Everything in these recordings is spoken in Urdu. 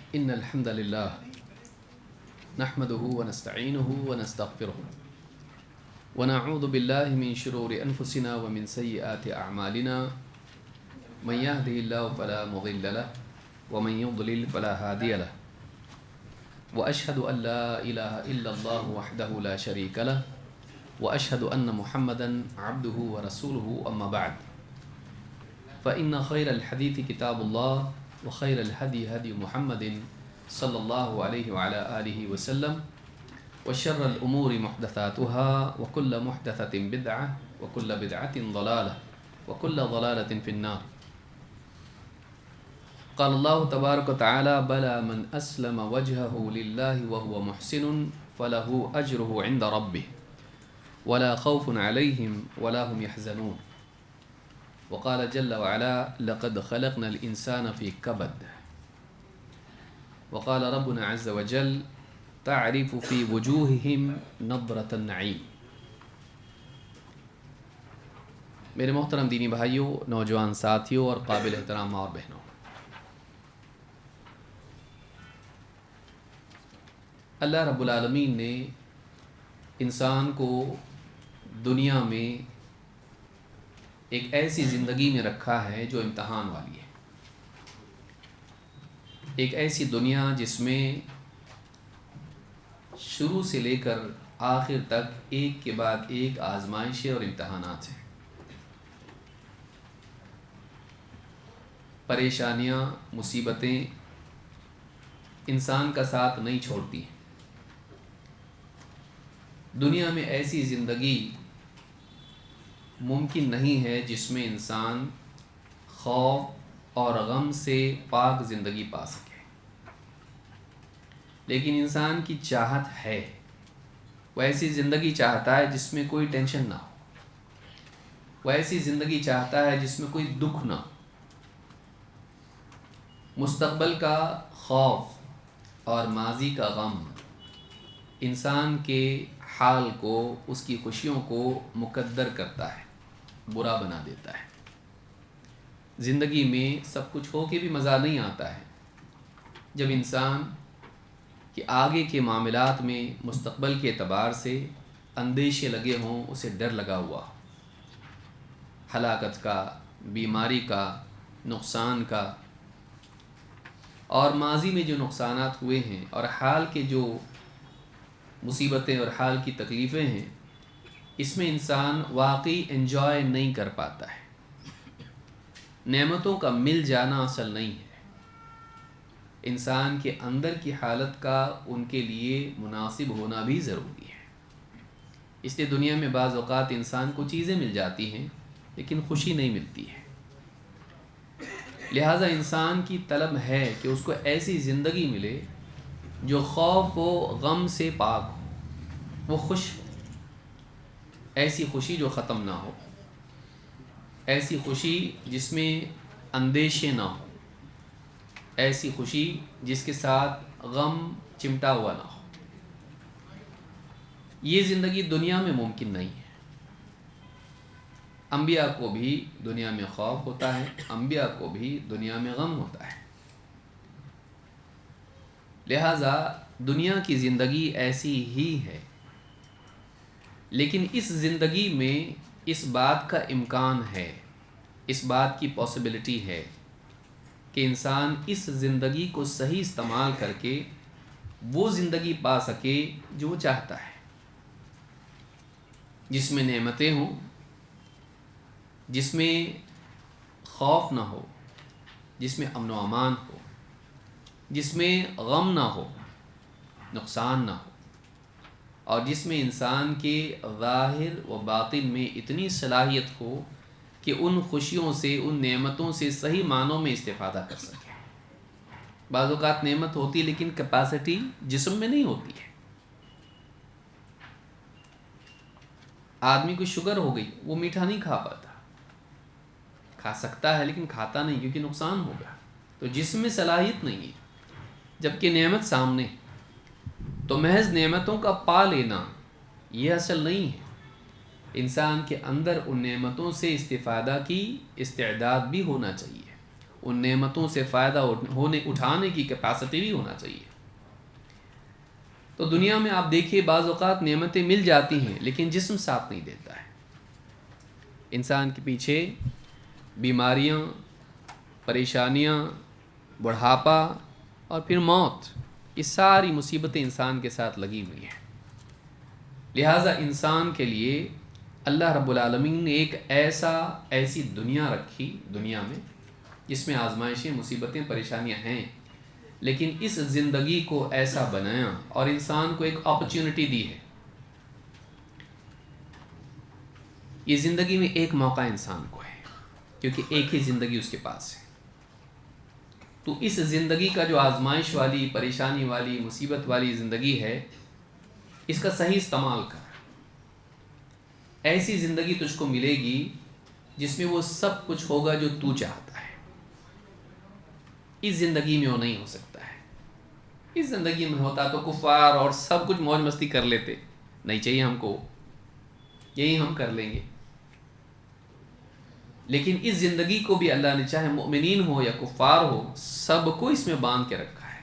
إن الحمد لله نحمده ونستعينه ونستغفره ونعوذ بالله من شرور أنفسنا ومن سيئات أعمالنا من يهده الله فلا مضل له ومن يضلل فلا هادي له وأشهد أن لا إله إلا الله وحده لا شريك له وأشهد أن محمدا عبده ورسوله أما بعد فإن خير الحديث كتاب الله وخير الهدي هدي محمد صلى الله عليه وعلى آله وسلم وشر الأمور محدثاتها وكل محدثة بدعة وكل بدعة ضلالة وكل ضلالة في النار. قال الله تبارك وتعالى بلى من أسلم وجهه لله وهو محسن فله أجره عند ربه ولا خوف عليهم ولا هم يحزنون. وقال جل وعلا لقد خلقنا الإنسان في كبد. وقال ربنا عز وجل تعرف في وجوههم نضرة النعيم. میرے محترم دینی بھائیوں، نوجوان ساتھیوں اور قابل احترام ماں اور بہنوں، اللہ رب العالمین نے انسان کو دنیا میں ایک ایسی زندگی میں رکھا ہے جو امتحان والی ہے، ایک ایسی دنیا جس میں شروع سے لے کر آخر تک ایک کے بعد ایک آزمائشیں اور امتحانات ہیں، پریشانیاں، مصیبتیں انسان کا ساتھ نہیں چھوڑتی ہیں۔ دنیا میں ایسی زندگی ممکن نہیں ہے جس میں انسان خوف اور غم سے پاک زندگی پا سکے، لیکن انسان کی چاہت ہے، وہ ایسی زندگی چاہتا ہے جس میں کوئی ٹینشن نہ ہو، وہ ایسی زندگی چاہتا ہے جس میں کوئی دکھ نہ ہو، مستقبل کا خوف اور ماضی کا غم انسان کے حال کو، اس کی خوشیوں کو مقدر کرتا ہے، برا بنا دیتا ہے۔ زندگی میں سب کچھ ہو کے بھی مزہ نہیں آتا ہے جب انسان کے آگے کے معاملات میں مستقبل کے اعتبار سے اندیشے لگے ہوں، اسے ڈر لگا ہوا ہو، ہلاکت کا، بیماری کا، نقصان کا، اور ماضی میں جو نقصانات ہوئے ہیں اور حال کے جو مصیبتیں اور حال کی تکلیفیں ہیں، اس میں انسان واقعی انجوائے نہیں کر پاتا ہے۔ نعمتوں کا مل جانا اصل نہیں ہے، انسان کے اندر کی حالت کا ان کے لیے مناسب ہونا بھی ضروری ہے۔ اس لیے دنیا میں بعض اوقات انسان کو چیزیں مل جاتی ہیں لیکن خوشی نہیں ملتی ہے، لہٰذا انسان کی طلب ہے کہ اس کو ایسی زندگی ملے جو خوف و غم سے پاک ہو، وہ خوش ہو، ایسی خوشی جو ختم نہ ہو، ایسی خوشی جس میں اندیشے نہ ہو، ایسی خوشی جس کے ساتھ غم چمٹا ہوا نہ ہو۔ یہ زندگی دنیا میں ممکن نہیں ہے۔ انبیاء کو بھی دنیا میں خوف ہوتا ہے، انبیاء کو بھی دنیا میں غم ہوتا ہے، لہٰذا دنیا کی زندگی ایسی ہی ہے، لیکن اس زندگی میں اس بات کا امکان ہے، اس بات کی پاسبلٹی ہے کہ انسان اس زندگی کو صحیح استعمال کر کے وہ زندگی پا سکے جو وہ چاہتا ہے، جس میں نعمتیں ہوں، جس میں خوف نہ ہو، جس میں امن و امان ہو، جس میں غم نہ ہو، نقصان نہ ہو، اور جس میں انسان کے ظاہر و باطن میں اتنی صلاحیت ہو کہ ان خوشیوں سے، ان نعمتوں سے صحیح معنوں میں استفادہ کر سکے۔ بعض اوقات نعمت ہوتی لیکن کیپیسٹی جسم میں نہیں ہوتی ہے۔ آدمی کو شوگر ہو گئی، وہ میٹھا نہیں کھا پاتا، کھا سکتا ہے لیکن کھاتا نہیں کیونکہ نقصان ہوگا، تو جسم میں صلاحیت نہیں ہے، جبکہ نعمت سامنے، تو محض نعمتوں کا پا لینا یہ اصل نہیں ہے، انسان کے اندر ان نعمتوں سے استفادہ کی استعداد بھی ہونا چاہیے۔ ان نعمتوں سے فائدہ اٹھانے کی کیپیسٹی بھی ہونا چاہیے۔ تو دنیا میں آپ دیکھیے بعض اوقات نعمتیں مل جاتی ہیں لیکن جسم ساتھ نہیں دیتا ہے، انسان کے پیچھے بیماریاں، پریشانیاں، بڑھاپا اور پھر موت، یہ ساری مصیبتیں انسان کے ساتھ لگی ہوئی ہیں۔ لہٰذا انسان کے لیے اللہ رب العالمین نے ایک ایسی دنیا رکھی، دنیا میں جس میں آزمائشیں، مصیبتیں، پریشانیاں ہیں، لیکن اس زندگی کو ایسا بنایا اور انسان کو ایک اپرچونٹی دی ہے۔ یہ زندگی میں ایک موقع انسان کو ہے کیونکہ ایک ہی زندگی اس کے پاس ہے، تو اس زندگی کا جو آزمائش والی، پریشانی والی، مصیبت والی زندگی ہے، اس کا صحیح استعمال کر۔ ایسی زندگی تجھ کو ملے گی جس میں وہ سب کچھ ہوگا جو تو چاہتا ہے۔ اس زندگی میں وہ نہیں ہو سکتا ہے۔ اس زندگی میں ہوتا تو کفار اور سب کچھ موج مستی کر لیتے، نہیں چاہیے ہم کو، یہی ہم کر لیں گے۔ لیکن اس زندگی کو بھی اللہ نے چاہے مؤمنین ہو یا کفار ہو، سب کو اس میں باندھ کے رکھا ہے۔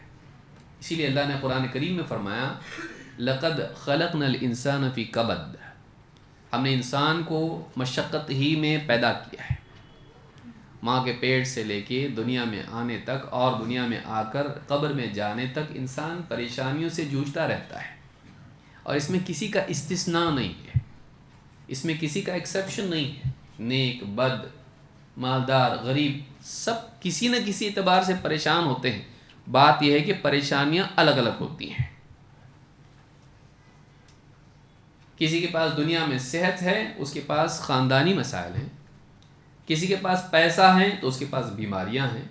اسی لیے اللہ نے قرآن کریم میں فرمایا لَقَدْ خَلَقْنَا الْإِنسَانَ فِي كَبَدٍ، ہم نے انسان کو مشقت ہی میں پیدا کیا ہے، ماں کے پیٹ سے لے کے دنیا میں آنے تک اور دنیا میں آ کر قبر میں جانے تک انسان پریشانیوں سے جوجھتا رہتا ہے، اور اس میں کسی کا استثناء نہیں ہے، اس میں کسی کا ایکسیپشن نہیں ہے۔ نیک، بد، مالدار، غریب، سب کسی نہ کسی اعتبار سے پریشان ہوتے ہیں۔ بات یہ ہے کہ پریشانیاں الگ الگ ہوتی ہیں۔ کسی کے پاس دنیا میں صحت ہے، اس کے پاس خاندانی مسائل ہیں، کسی کے پاس پیسہ ہے تو اس کے پاس بیماریاں ہیں،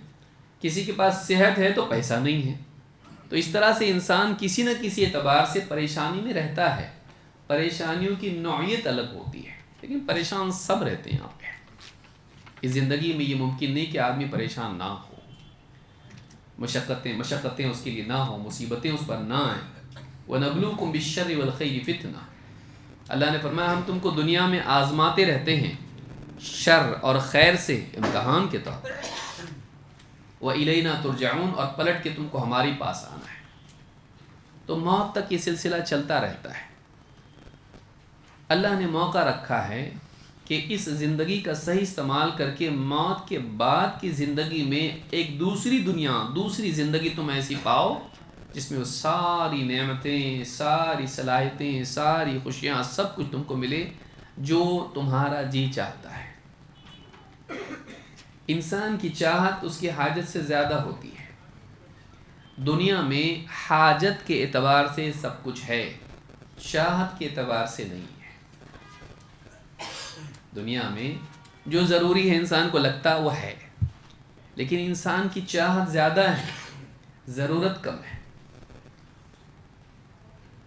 کسی کے پاس صحت ہے تو پیسہ نہیں ہے۔ تو اس طرح سے انسان کسی نہ کسی اعتبار سے پریشانی میں رہتا ہے۔ پریشانیوں کی نوعیت الگ ہوتی ہے لیکن پریشان سب رہتے ہیں یہاں پہ۔ اس زندگی میں یہ ممکن نہیں کہ آدمی پریشان نہ ہو، مشقتیں اس کے لیے نہ ہوں، مصیبتیں اس پر نہ آئیں۔ وَنَبْلُوكُمْ بِالشَّرِّ وَالْخَيْرِ فِتْنَةً، اللہ نے فرمایا ہم تم کو دنیا میں آزماتے رہتے ہیں، شر اور خیر سے امتحان کے طور پر۔ وَإِلَيْنَا تُرْجَعُونَ، اور پلٹ کے تم کو ہماری پاس آنا ہے۔ تو موت تک یہ سلسلہ چلتا رہتا ہے۔ اللہ نے موقع رکھا ہے کہ اس زندگی کا صحیح استعمال کر کے موت کے بعد کی زندگی میں ایک دوسری دنیا، دوسری زندگی تم ایسی پاؤ جس میں وہ ساری نعمتیں، ساری صلاحیتیں، ساری خوشیاں، سب کچھ تم کو ملے جو تمہارا جی چاہتا ہے۔ انسان کی چاہت اس کی حاجت سے زیادہ ہوتی ہے۔ دنیا میں حاجت کے اعتبار سے سب کچھ ہے، چاہت کے اعتبار سے نہیں ہے۔ دنیا میں جو ضروری ہے انسان کو لگتا وہ ہے، لیکن انسان کی چاہت زیادہ ہے، ضرورت کم ہے۔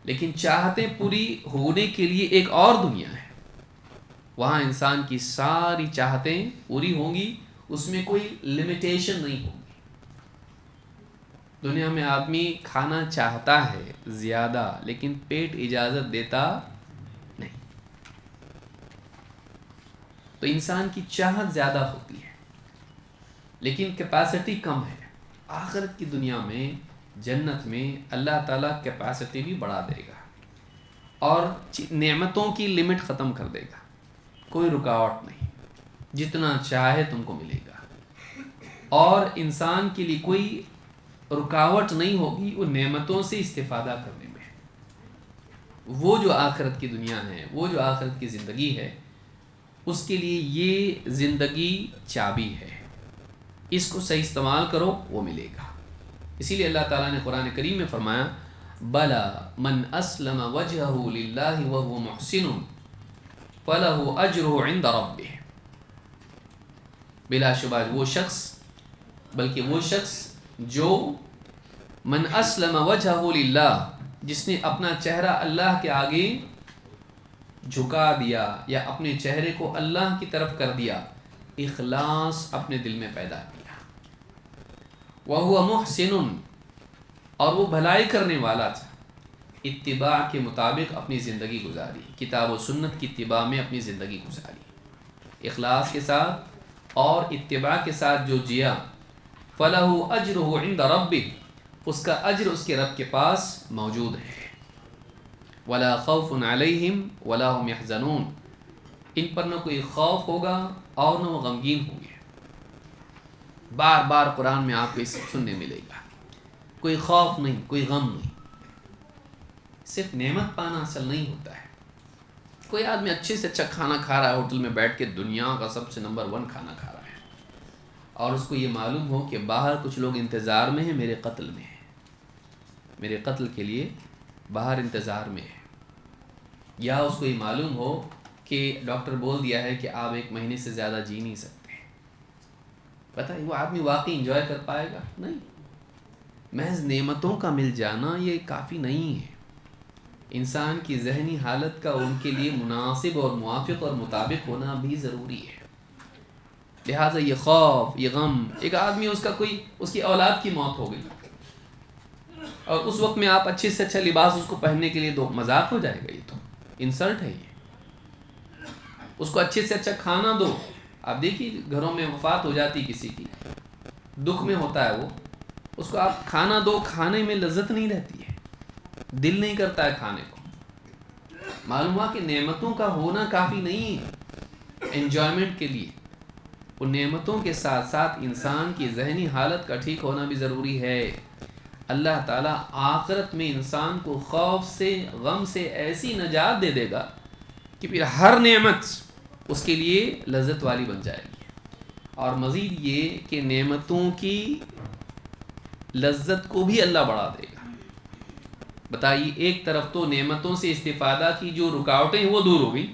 لیکن چاہتیں پوری ہونے کے لیے ایک اور دنیا ہے، وہاں انسان کی ساری چاہتیں پوری ہوں گی، اس میں کوئی لمیٹیشن نہیں ہوگی۔ دنیا میں آدمی کھانا چاہتا ہے زیادہ لیکن پیٹ اجازت دیتا نہیں۔ تو انسان کی چاہت زیادہ ہوتی ہے لیکن کیپیسٹی کم ہے۔ آخرت کی دنیا میں، جنت میں اللہ تعالیٰ کیپیسٹی بھی بڑھا دے گا اور نعمتوں کی لمٹ ختم کر دے گا، کوئی رکاوٹ نہیں، جتنا چاہے تم کو ملے گا، اور انسان کے لیے کوئی رکاوٹ نہیں ہوگی ان نعمتوں سے استفادہ کرنے میں۔ وہ جو آخرت کی دنیا ہے، وہ جو آخرت کی زندگی ہے، اس کے لیے یہ زندگی چابی ہے، اس کو صحیح استعمال کرو وہ ملے گا۔ اسی لیے اللہ تعالیٰ نے قرآن کریم میں فرمایا بلا من اسلم وجہہ للہ وہو محسن فلہ اجرہ عند ربہ، بلا شبہ وہ شخص، بلکہ وہ شخص جو من اسلم وجہہ للہ، جس نے اپنا چہرہ اللہ کے آگے جھکا دیا یا اپنے چہرے کو اللہ کی طرف کر دیا، اخلاص اپنے دل میں پیدا کیا، وَهُوَ مُحْسِنٌ، اور وہ بھلائی کرنے والا تھا، اتباع کے مطابق اپنی زندگی گزاری، کتاب و سنت کی اتباع میں اپنی زندگی گزاری، اخلاص کے ساتھ اور اتباع کے ساتھ جو جیا فَلَهُ أَجْرُهُ عِنْدَ رَبِّهِ، اس کا اجر اس کے رب کے پاس موجود ہے. وَلَا خَوْفٌ عَلَيْهِمْ وَلَا هُمْ يَحْزَنُونَ، ان پر نہ کوئی خوف ہوگا اور نہ وہ غمگین ہوں گے. بار بار قرآن میں آپ کو اس سننے ملے گا، کوئی خوف نہیں، کوئی غم نہیں. صرف نعمت پانا اصل نہیں ہوتا ہے. کوئی آدمی اچھے سے اچھا کھانا کھا رہا ہے ہوٹل میں بیٹھ کے، دنیا کا سب سے نمبر 1 کھانا کھا رہا ہے، اور اس کو یہ معلوم ہو کہ باہر کچھ لوگ انتظار میں ہیں، میرے قتل میں ہیں، میرے قتل کے لیے باہر انتظار میں ہے. یا اس کو یہ معلوم ہو کہ ڈاکٹر بول دیا ہے کہ آپ 1 مہینے سے زیادہ جی نہیں سکتے. بتائیے وہ آدمی واقعی انجوائے کر پائے گا؟ نہیں. محض نعمتوں کا مل جانا یہ کافی نہیں ہے. انسان کی ذہنی حالت کا ان کے لیے مناسب اور موافق اور مطابق ہونا بھی ضروری ہے. لہٰذا یہ خوف، یہ غم، ایک آدمی اس کی اولاد کی موت ہو گئی اور اس وقت میں آپ اچھے سے اچھا لباس اس کو پہننے کے لیے دو، مذاق ہو جائے گا، یہ تو انسلٹ ہے. یہ اس کو اچھے سے اچھا کھانا دو. آپ دیکھیے گھروں میں وفات ہو جاتی کسی کی، دکھ میں ہوتا ہے وہ، اس کو آپ کھانا دو، کھانے میں لذت نہیں رہتی ہے، دل نہیں کرتا ہے کھانے کو. معلوم ہوا کہ نعمتوں کا ہونا کافی نہیں ہے انجوائمنٹ کے لیے. ان نعمتوں کے ساتھ ساتھ انسان کی ذہنی حالت کا ٹھیک ہونا بھی ضروری ہے. اللہ تعالیٰ آخرت میں انسان کو خوف سے، غم سے ایسی نجات دے دے گا کہ پھر ہر نعمت اس کے لیے لذت والی بن جائے گی. اور مزید یہ کہ نعمتوں کی لذت کو بھی اللہ بڑھا دے گا. بتائیے، ایک طرف تو نعمتوں سے استفادہ کی جو رکاوٹیں ہیں وہ دور ہو گئی،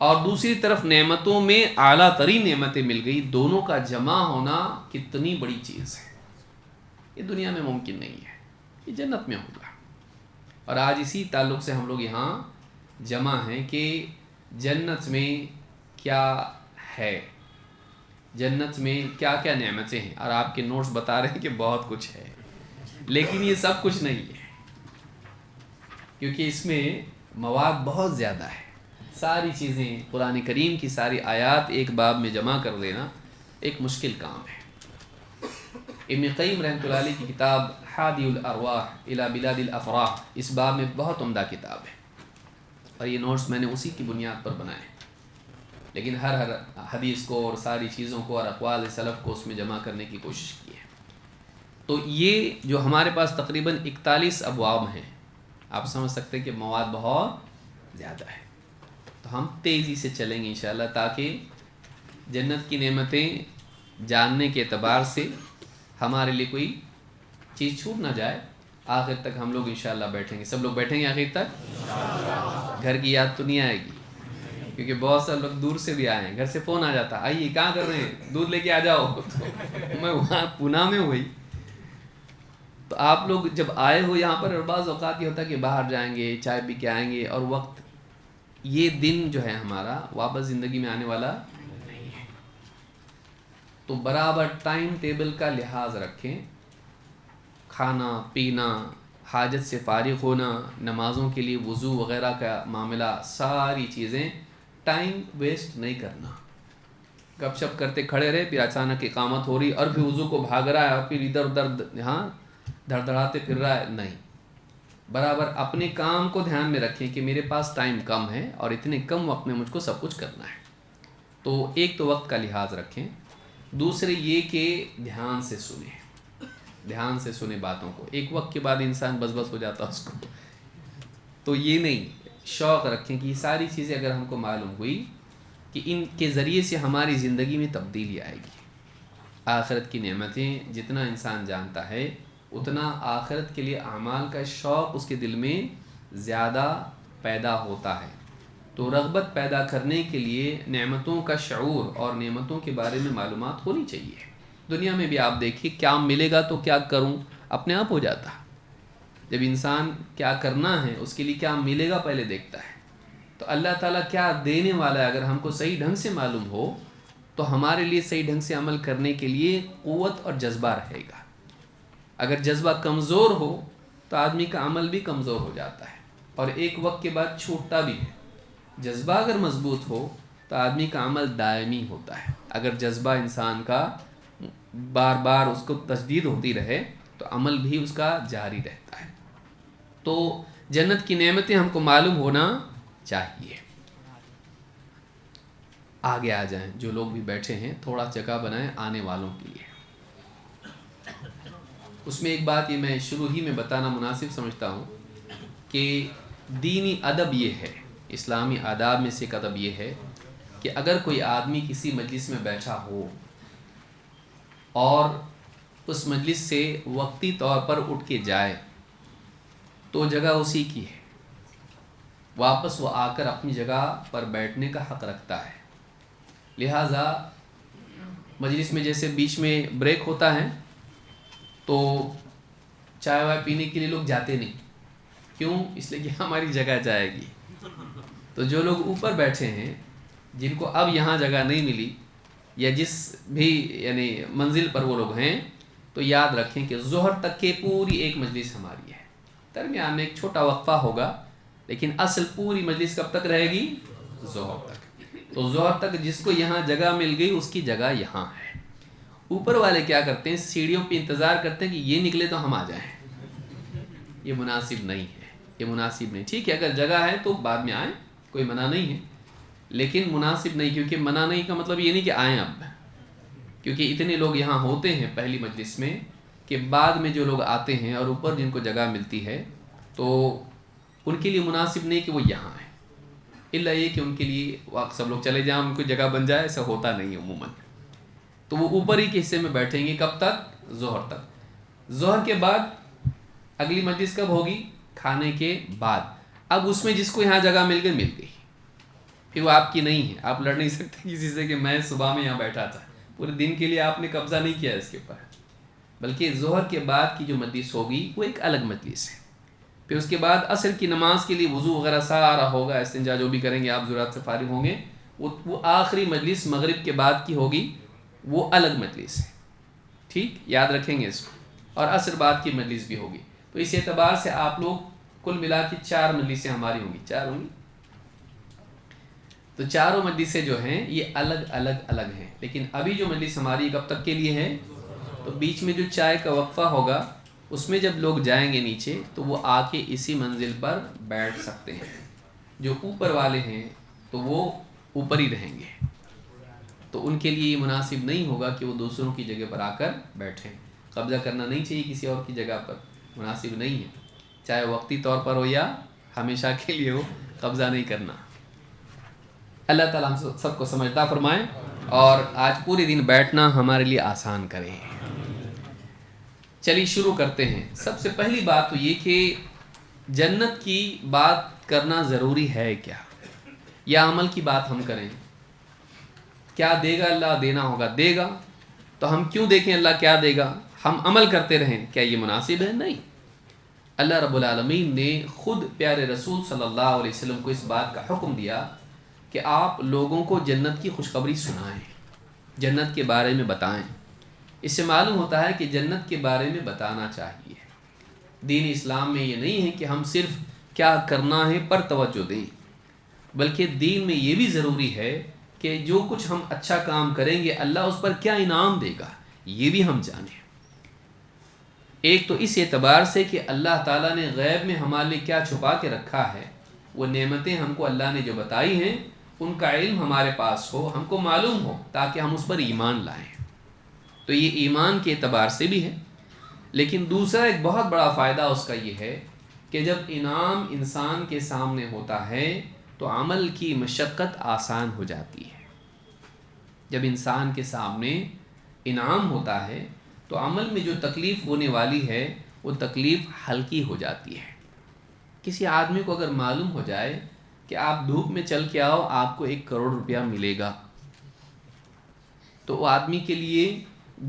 اور دوسری طرف نعمتوں میں اعلیٰ ترین نعمتیں مل گئی. دونوں کا جمع ہونا کتنی بڑی چیز ہے. یہ دنیا میں ممکن نہیں ہے، یہ جنت میں ہوگا. اور آج اسی تعلق سے ہم لوگ یہاں جمع ہیں کہ جنت میں کیا ہے، جنت میں کیا کیا نعمتیں ہیں. اور آپ کے نوٹس بتا رہے ہیں کہ بہت کچھ ہے، لیکن یہ سب کچھ نہیں ہے، کیونکہ اس میں مواد بہت زیادہ ہے. ساری چیزیں، قرآن کریم کی ساری آیات ایک باب میں جمع کر دینا ایک مشکل کام ہے. ابن قیم رحمۃ اللہ علیہ کی کتاب حادی الارواح الی بلاد الافراح اس باب میں بہت عمدہ کتاب ہے، اور یہ نوٹس میں نے اسی کی بنیاد پر بنائے. لیکن ہر حدیث کو اور ساری چیزوں کو اور اقوال سلف کو اس میں جمع کرنے کی کوشش کی ہے. تو یہ جو ہمارے پاس تقریباً 41 ابواب ہیں، آپ سمجھ سکتے ہیں کہ مواد بہت زیادہ ہے. تو ہم تیزی سے چلیں گے انشاءاللہ، تاکہ جنت کی نعمتیں جاننے کے اعتبار سے ہمارے لیے کوئی چیز چھوٹ نہ جائے. آخر تک ہم لوگ انشاءاللہ بیٹھیں گے، سب لوگ بیٹھیں گے آخر تک. گھر کی یاد تو نہیں آئے گی، کیونکہ بہت سارے لوگ دور سے بھی آئے ہیں، گھر سے فون آ جاتا، آئیے کہاں کر رہے ہیں، دودھ لے کے آ جاؤ. تو میں وہاں پونا میں ہوئی، تو آپ لوگ جب آئے ہو یہاں پر، اور بعض اوقات یہ ہوتا ہے کہ باہر جائیں گے، چائے پی کے آئیں گے، اور وقت یہ دن جو ہے ہمارا واپس زندگی میں آنے والا نہیں ہے. تو برابر ٹائم ٹیبل کا لحاظ رکھیں. کھانا پینا، حاجت سے فارغ ہونا، نمازوں کے لیے وضو وغیرہ کا معاملہ، ساری چیزیں ٹائم ویسٹ نہیں کرنا. گپ شپ کرتے کھڑے رہے، پھر اچانک اقامت ہو رہی اور پھر وضو کو بھاگ رہا ہے اور پھر ادھر ادھر ہاں دھڑدھڑاتے پھر رہا ہے. نہیں، برابر اپنے کام کو دھیان میں رکھیں کہ میرے پاس ٹائم کم ہے اور اتنے کم وقت میں مجھ کو سب کچھ کرنا ہے. تو ایک تو وقت کا لحاظ رکھیں، دوسرے یہ کہ دھیان سے سنیں، دھیان سے سنیں باتوں کو. ایک وقت کے بعد انسان بس بس ہو جاتا ہے اس کو. تو یہ نہیں، شوق رکھیں کہ یہ ساری چیزیں اگر ہم کو معلوم ہوئی کہ ان کے ذریعے سے ہماری زندگی میں تبدیلی آئے گی. آخرت کی نعمتیں جتنا انسان جانتا ہے اتنا آخرت کے لیے اعمال کا شوق اس کے دل میں زیادہ پیدا ہوتا ہے. تو رغبت پیدا کرنے کے لیے نعمتوں کا شعور اور نعمتوں کے بارے میں معلومات ہونی چاہیے. دنیا میں بھی آپ دیکھیے کیا ملے گا تو کیا کروں اپنے آپ ہو جاتا. جب انسان کیا کرنا ہے اس کے لیے کیا ملے گا پہلے دیکھتا ہے. تو اللہ تعالیٰ کیا دینے والا ہے اگر ہم کو صحیح ڈھنگ سے معلوم ہو تو ہمارے لیے صحیح ڈھنگ سے عمل کرنے کے لیے قوت اور جذبہ رہے گا. اگر جذبہ کمزور ہو تو آدمی کا عمل بھی کمزور ہو جاتا ہے اور ایک وقت کے بعد چھوٹتا بھی ہے. جذبہ اگر مضبوط ہو تو آدمی کا عمل دائمی ہوتا ہے. اگر جذبہ انسان کا بار بار اس کو تجدید ہوتی رہے تو عمل بھی اس کا جاری رہتا ہے۔ تو جنت کی نعمتیں ہم کو معلوم ہونا چاہیے۔ آگے آ جائیں، جو لوگ بھی بیٹھے ہیں تھوڑا جگہ بنائیں آنے والوں کے لیے۔ اس میں ایک بات یہ میں شروع ہی میں بتانا مناسب سمجھتا ہوں کہ دینی ادب یہ ہے، اسلامی آداب میں سے ایک ادب یہ ہے کہ اگر کوئی آدمی کسی مجلس میں بیٹھا ہو اور اس مجلس سے وقتی طور پر اٹھ کے جائے تو جگہ اسی کی ہے، واپس وہ آ کر اپنی جگہ پر بیٹھنے کا حق رکھتا ہے۔ لہٰذا مجلس میں جیسے بیچ میں بریک ہوتا ہے تو چائے وائے پینے کے لیے لوگ جاتے نہیں، کیوں؟ اس لیے کہ ہماری جگہ جائے گی۔ تو جو لوگ اوپر بیٹھے ہیں، جن کو اب یہاں جگہ نہیں ملی یا جس بھی یعنی منزل پر وہ لوگ ہیں، تو یاد رکھیں کہ ظہر تک کے پوری ایک مجلس ہماری ہے، درمیان میں ایک چھوٹا وقفہ ہوگا لیکن اصل پوری مجلس کب تک رہے گی؟ ظہر تک۔ تو ظہر تک جس کو یہاں جگہ مل گئی اس کی جگہ یہاں ہے۔ اوپر والے کیا کرتے ہیں؟ سیڑھیوں پہ انتظار کرتے ہیں کہ یہ نکلے تو ہم آ جائیں۔ یہ مناسب نہیں ہے، یہ مناسب نہیں۔ ٹھیک ہے اگر جگہ ہے تو بعد میں آئیں، کوئی منع نہیں ہے، لیکن مناسب نہیں، کیونکہ منع نہیں کا مطلب یہ نہیں کہ آئیں اب، کیونکہ اتنے لوگ یہاں ہوتے ہیں پہلی مجلس میں کہ بعد میں جو لوگ آتے ہیں اور اوپر جن کو جگہ ملتی ہے تو ان کے لیے مناسب نہیں کہ وہ یہاں آئیں، الا یہ کہ ان کے لیے سب لوگ چلے جائیں، ان کو جگہ بن جائے، ایسا ہوتا نہیں ہے عموماً۔ تو وہ اوپر ہی کے حصے میں بیٹھیں گے، کب تک؟ ظہر تک۔ ظہر کے بعد اگلی مجلس کب ہوگی؟ کھانے کے بعد۔ اب اس میں جس کو یہاں جگہ مل گئی، مل گئی، پھر وہ آپ کی نہیں ہے، آپ لڑ نہیں سکتے کسی سے کہ میں صبح میں یہاں بیٹھا تھا، پورے دن کے لیے آپ نے قبضہ نہیں کیا اس کے اوپر، بلکہ ظہر کے بعد کی جو مجلس ہوگی وہ ایک الگ مجلس ہے۔ پھر اس کے بعد عصر کی نماز کے لیے وضو وغیرہ سارا ہوگا، استنجا جو بھی کریں گے آپ، ضرورت سے فارغ ہوں گے، وہ آخری مجلس مغرب کے بعد کی ہوگی، وہ الگ مجلس ہے۔ ٹھیک، یاد رکھیں گے اس کو۔ اور عصر بعد کی مجلس بھی ہوگی۔ تو اس اعتبار سے آپ لوگ کل ملا کے 4 مجلسیں ہماری ہوں گی، 4 ہوں گی۔ تو چاروں مجلسیں جو ہیں یہ الگ الگ ہیں، لیکن ابھی جو مجلس ہماری کب تک کے لیے ہے؟ تو بیچ میں جو چائے کا وقفہ ہوگا اس میں جب لوگ جائیں گے نیچے تو وہ آ کے اسی منزل پر بیٹھ سکتے ہیں۔ جو اوپر والے ہیں تو وہ اوپر ہی رہیں گے، تو ان کے لیے یہ مناسب نہیں ہوگا کہ وہ دوسروں کی جگہ پر آ کر بیٹھیں۔ قبضہ کرنا نہیں چاہیے کسی اور کی جگہ پر، مناسب نہیں ہے، چاہے وقتی طور پر ہو یا ہمیشہ کے لیے ہو، قبضہ نہیں کرنا۔ اللہ تعالیٰ ہم سب کو سمجھدار فرمائے اور آج پورے دن بیٹھنا ہمارے لیے آسان کرے۔ چلیے شروع کرتے ہیں۔ سب سے پہلی بات تو یہ کہ جنت کی بات کرنا ضروری ہے کیا، یا عمل کی بات ہم کریں؟ کیا دے گا اللہ؟ دینا ہوگا، دے گا، تو ہم کیوں دیکھیں اللہ کیا دے گا؟ ہم عمل کرتے رہیں، کیا یہ مناسب ہے؟ نہیں۔ اللہ رب العالمین نے خود پیارے رسول صلی اللہ علیہ وسلم کو اس بات کا حکم دیا کہ آپ لوگوں کو جنت کی خوشخبری سنائیں، جنت کے بارے میں بتائیں۔ اس سے معلوم ہوتا ہے کہ جنت کے بارے میں بتانا چاہیے۔ دین اسلام میں یہ نہیں ہے کہ ہم صرف کیا کرنا ہے پر توجہ دیں، بلکہ دین میں یہ بھی ضروری ہے کہ جو کچھ ہم اچھا کام کریں گے اللہ اس پر کیا انعام دے گا یہ بھی ہم جانیں۔ ایک تو اس اعتبار سے کہ اللہ تعالیٰ نے غیب میں ہمارے لیے کیا چھپا کے رکھا ہے، وہ نعمتیں ہم کو اللہ نے جو بتائی ہیں ان کا علم ہمارے پاس ہو، ہم کو معلوم ہو، تاکہ ہم اس پر ایمان لائیں۔ تو یہ ایمان کے اعتبار سے بھی ہے، لیکن دوسرا ایک بہت بڑا فائدہ اس کا یہ ہے کہ جب انعام انسان کے سامنے ہوتا ہے تو عمل کی مشقت آسان ہو جاتی ہے۔ جب انسان کے سامنے انعام ہوتا ہے تو عمل میں جو تکلیف ہونے والی ہے وہ تکلیف ہلکی ہو جاتی ہے۔ کسی آدمی کو اگر معلوم ہو جائے کہ آپ دھوپ میں چل کے آؤ آپ کو 1 کروڑ روپیہ ملے گا، تو وہ آدمی کے لیے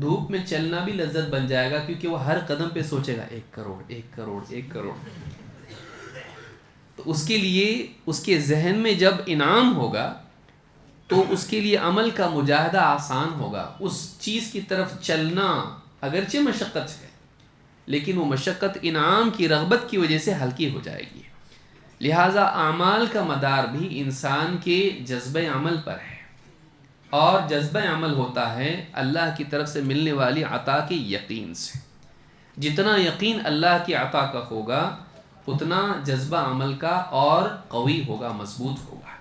دھوپ میں چلنا بھی لذت بن جائے گا، کیونکہ وہ ہر قدم پہ سوچے گا 1 کروڑ 1 کروڑ 1 کروڑ۔ تو اس کے لیے اس کے ذہن میں جب انعام ہوگا تو اس کے لیے عمل کا مجاہدہ آسان ہوگا، اس چیز کی طرف چلنا اگرچہ مشقت ہے لیکن وہ مشقت انعام کی رغبت کی وجہ سے ہلکی ہو جائے گی۔ لہٰذا اعمال کا مدار بھی انسان کے جذبہ عمل پر ہے، اور جذبہ عمل ہوتا ہے اللہ کی طرف سے ملنے والی عطا کے یقین سے. جتنا یقین اللہ کی عطا کا ہوگا اتنا جذبہ عمل کا اور قوی ہوگا، مضبوط ہوگا.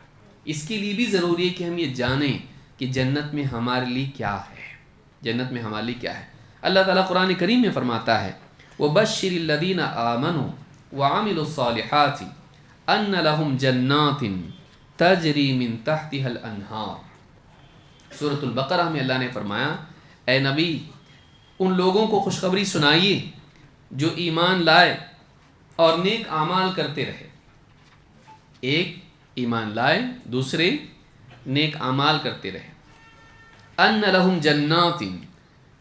اس کے لیے بھی ضروری ہے کہ ہم یہ جانیں کہ جنت میں ہمارے لیے کیا ہے. جنت میں ہمارے لیے کیا ہے؟ اللہ تعالیٰ قرآن کریم میں فرماتا ہے وَبَشِّرِ الَّذِينَ آمَنُوا وَعَمِلُوا الصَّالِحَاتِ أَنَّ لَهُمْ جَنَّاتٍ تَجْرِي مِن تَحْتِهَا الْأَنْهَارُ. سورۃ البقرہ میں اللہ نے فرمایا اے نبی ان لوگوں کو خوشخبری سنائیے جو ایمان لائے اور نیک اعمال کرتے رہے. ایک ایمان لائے، دوسرے نیک اعمال کرتے رہے. ان لہم جنات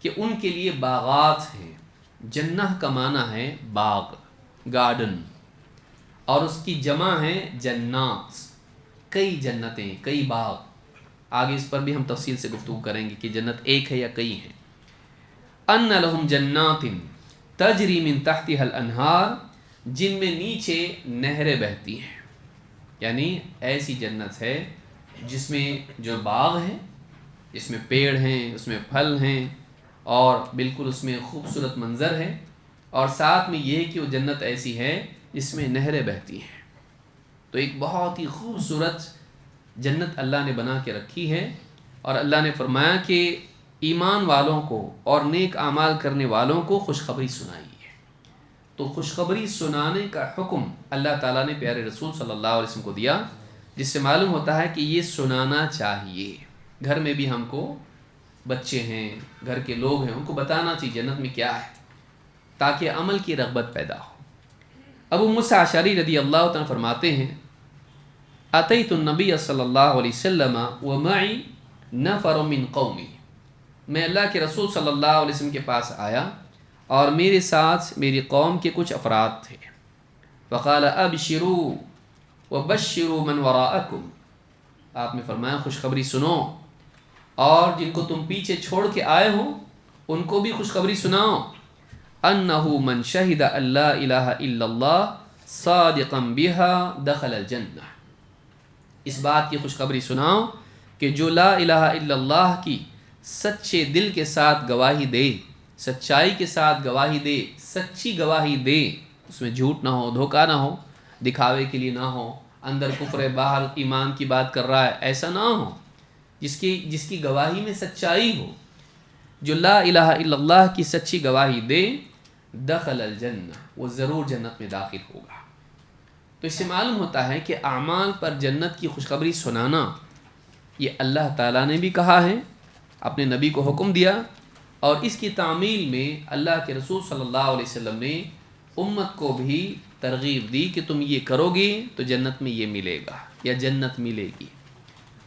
کہ ان کے لیے باغات ہیں. جنہ کا معنی ہے باغ، گارڈن، اور اس کی جمع ہے جنات، کئی جنتیں، کئی باغ. آگے اس پر بھی ہم تفصیل سے گفتگو کریں گے کہ جنت ایک ہے یا کئی ہیں. ان لہم جنات تجری من تحتها الانہار جن میں نیچے نہریں بہتی ہیں. یعنی ایسی جنت ہے جس میں جو باغ ہیں، جس میں پیڑ ہیں، اس میں پھل ہیں، اور بالکل اس میں خوبصورت منظر ہے، اور ساتھ میں یہ کہ وہ جنت ایسی ہے جس میں نہریں بہتی ہیں. تو ایک بہت ہی خوبصورت جنت اللہ نے بنا کے رکھی ہے. اور اللہ نے فرمایا کہ ایمان والوں کو اور نیک اعمال کرنے والوں کو خوشخبری سنائی ہے. تو خوشخبری سنانے کا حکم اللہ تعالیٰ نے پیارے رسول صلی اللہ علیہ وسلم کو دیا، جس سے معلوم ہوتا ہے کہ یہ سنانا چاہیے. گھر میں بھی ہم کو بچے ہیں، گھر کے لوگ ہیں، ان کو بتانا چاہیے جنت میں کیا ہے تاکہ عمل کی رغبت پیدا ہو. ابو موسیٰ اشعری رضی اللہ عنہ فرماتے ہیں اتیت النبی صلی اللہ علیہ وسلم ومعی نفر من قومی. میں اللہ کے رسول صلی اللہ علیہ وسلم کے پاس آیا اور میرے ساتھ میری قوم کے کچھ افراد تھے. فقال ابشروا وبشروا من وراءکم. آپ نے فرمایا خوشخبری سنو اور جن کو تم پیچھے چھوڑ کے آئے ہو ان کو بھی خوشخبری سناؤ. انہ من شہد اللہ الہ الا اللہ صادقا بها دخل الجنہ. اس بات کی خوشخبری سناؤ کہ جو لا الہ الا اللہ کی سچے دل کے ساتھ گواہی دے، سچائی کے ساتھ گواہی دے، سچی گواہی دے، اس میں جھوٹ نہ ہو، دھوکہ نہ ہو، دکھاوے کے لیے نہ ہو، اندر کفر ہے باہر ایمان کی بات کر رہا ہے، ایسا نہ ہو. جس کی گواہی میں سچائی ہو، جو لا الہ الا اللہ کی سچی گواہی دے، دخل الجنہ، وہ ضرور جنت میں داخل ہوگا. تو اس سے معلوم ہوتا ہے کہ اعمال پر جنت کی خوشخبری سنانا یہ اللہ تعالیٰ نے بھی کہا ہے، اپنے نبی کو حکم دیا، اور اس کی تعمیل میں اللہ کے رسول صلی اللہ علیہ وسلم نے امت کو بھی ترغیب دی کہ تم یہ کرو گے تو جنت میں یہ ملے گا یا جنت ملے گی.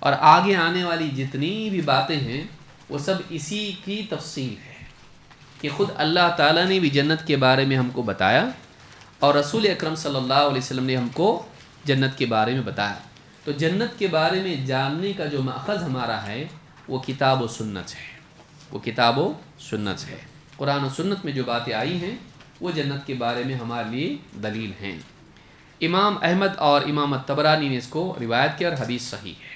اور آگے آنے والی جتنی بھی باتیں ہیں وہ سب اسی کی تفصیل ہے کہ خود اللہ تعالیٰ نے بھی جنت کے بارے میں ہم کو بتایا اور رسول اکرم صلی اللہ علیہ وسلم نے ہم کو جنت کے بارے میں بتایا. تو جنت کے بارے میں جاننے کا جو ماخذ ہمارا ہے وہ کتاب و سنت ہے، وہ کتاب و سنت ہے. قرآن و سنت میں جو باتیں آئی ہیں وہ جنت کے بارے میں ہمارے لیے دلیل ہیں. امام احمد اور امام الطبرانی نے اس کو روایت کیا اور حدیث صحیح ہے.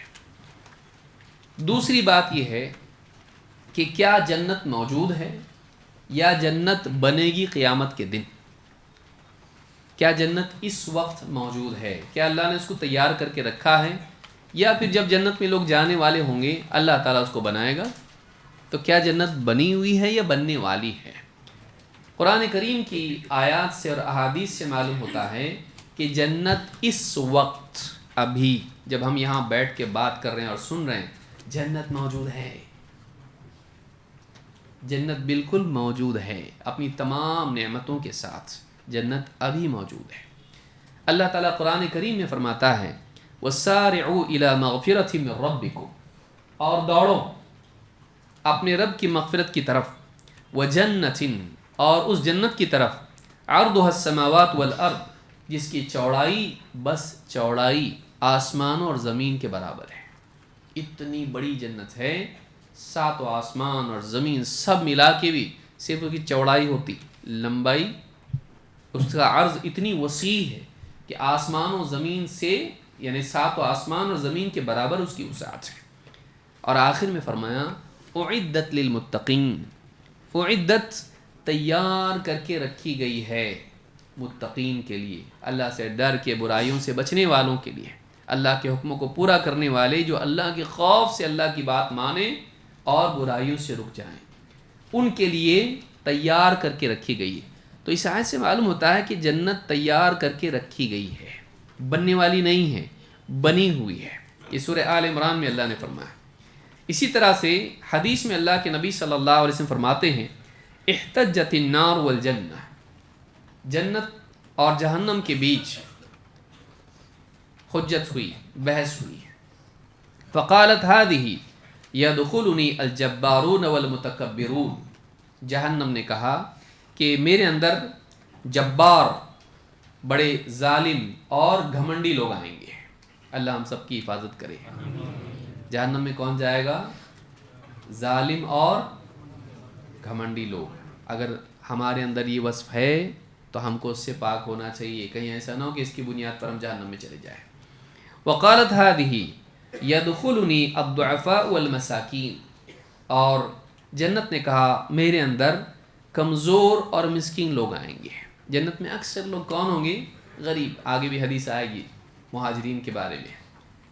دوسری بات یہ ہے کہ کیا جنت موجود ہے یا جنت بنے گی قیامت کے دن؟ کیا جنت اس وقت موجود ہے؟ کیا اللہ نے اس کو تیار کر کے رکھا ہے، یا پھر جب جنت میں لوگ جانے والے ہوں گے اللہ تعالیٰ اس کو بنائے گا؟ تو کیا جنت بنی ہوئی ہے یا بننے والی ہے؟ قرآن کریم کی آیات سے اور احادیث سے معلوم ہوتا ہے کہ جنت اس وقت ابھی جب ہم یہاں بیٹھ کے بات کر رہے ہیں اور سن رہے ہیں جنت موجود ہے. جنت بالکل موجود ہے اپنی تمام نعمتوں کے ساتھ. جنت ابھی موجود ہے. اللہ تعالیٰ قرآن کریم میں فرماتا ہے وَسَارِعُوا إِلَى مَغْفِرَةٍ مِّن رَبِّكُمْ، اور دوڑو اپنے رب کی مغفرت کی طرف، وَجَنَّةٍ، اور اس جنت کی طرف، عَرْضُهَا السَّمَاوَاتُ وَالْأَرْضُ، جس کی چوڑائی بس چوڑائی آسمانوں اور زمین کے برابر ہے. اتنی بڑی جنت ہے، 7 آسمان اور زمین سب ملا کے بھی صرف اس کی چوڑائی ہوتی، لمبائی اس کا عرض اتنی وسیع ہے کہ آسمان و زمین سے، یعنی 7 آسمان اور زمین کے برابر اس کی وسعت ہے. اور آخر میں فرمایا اعدت للمتقین، اعدت تیار کر کے رکھی گئی ہے متقین کے لیے، اللہ سے ڈر کے برائیوں سے بچنے والوں کے لیے، اللہ کے حکموں کو پورا کرنے والے جو اللہ کے خوف سے اللہ کی بات مانیں اور برائیوں سے رک جائیں، ان کے لیے تیار کر کے رکھی گئی ہے۔ تو اس آیت سے معلوم ہوتا ہے کہ جنت تیار کر کے رکھی گئی ہے، بننے والی نہیں ہے، بنی ہوئی ہے۔ یہ سورہ آل عمران میں اللہ نے فرمایا۔ اسی طرح سے حدیث میں اللہ کے نبی صلی اللہ علیہ وسلم فرماتے ہیں احتجت النار والجنہ، جنت اور جہنم کے بیچ حجت ہوئی، بحث ہوئی، فقالت هذه يدخلني الجبارون والمتکبرون، جہنم نے کہا کہ میرے اندر جبار، بڑے ظالم اور گھمنڈی لوگ آئیں گے، اللہ ہم سب کی حفاظت کرے۔ جہنم میں کون جائے گا؟ ظالم اور گھمنڈی لوگ۔ اگر ہمارے اندر یہ وصف ہے تو ہم کو اس سے پاک ہونا چاہیے، کہیں ایسا نہ ہو کہ اس کی بنیاد پر ہم جہنم میں چلے جائیں۔ وقالت هذه يدخلني الضعفاء والمساکین، اور جنت نے کہا میرے اندر کمزور اور مسکین لوگ آئیں گے۔ جنت میں اکثر لوگ کون ہوں گے؟ غریب۔ آگے بھی حدیث آئے گی مہاجرین کے بارے میں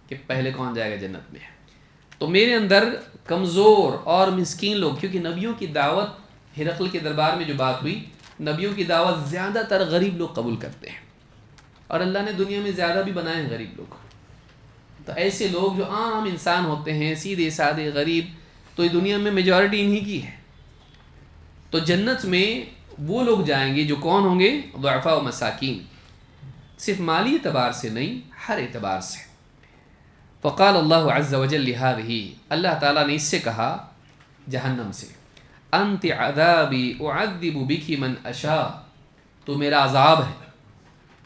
کہ پہلے کون جائے گا جنت میں۔ تو میرے اندر کمزور اور مسکین لوگ، کیونکہ نبیوں کی دعوت، ہرقل کے دربار میں جو بات ہوئی، نبیوں کی دعوت زیادہ تر غریب لوگ قبول کرتے ہیں، اور اللہ نے دنیا میں زیادہ بھی بنائے ہیں غریب لوگ۔ تو ایسے لوگ جو عام انسان ہوتے ہیں، سیدھے سادے غریب، تو یہ دنیا میں میجورٹی انہی کی ہے۔ تو جنت میں وہ لوگ جائیں گے جو کون ہوں گے؟ ضعفاء و مساکین، صرف مالی اعتبار سے نہیں، ہر اعتبار سے۔ فقال اللہ عز وجل لهذه، اللہ تعالیٰ نے اس سے کہا جہنم سے، انت عذابی اعذب بک من اشاء، تو میرا عذاب ہے،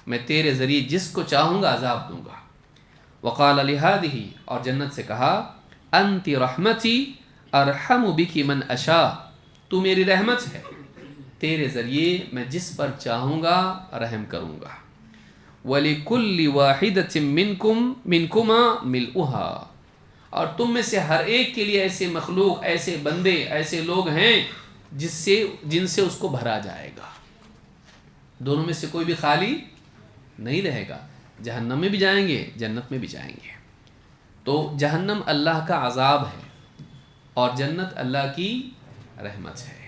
میں تیرے ذریعے جس کو چاہوں گا عذاب دوں گا۔ وقال لهذه، اور جنت سے کہا انت رحمتی ارحم بک من اشاء، تو میری رحمت ہے، تیرے ذریعے میں جس پر چاہوں گا رحم کروں گا۔ وَلِكُلِّ وَاحِدَةٍ مِّنْكُمَا مِلْؤُهَا، اور تم میں سے ہر ایک کے لیے ایسے مخلوق، ایسے بندے، ایسے لوگ ہیں جن سے اس کو بھرا جائے گا۔ دونوں میں سے کوئی بھی خالی نہیں رہے گا، جہنم میں بھی جائیں گے، جنت میں بھی جائیں گے۔ تو جہنم اللہ کا عذاب ہے اور جنت اللہ کی رحمت ہے۔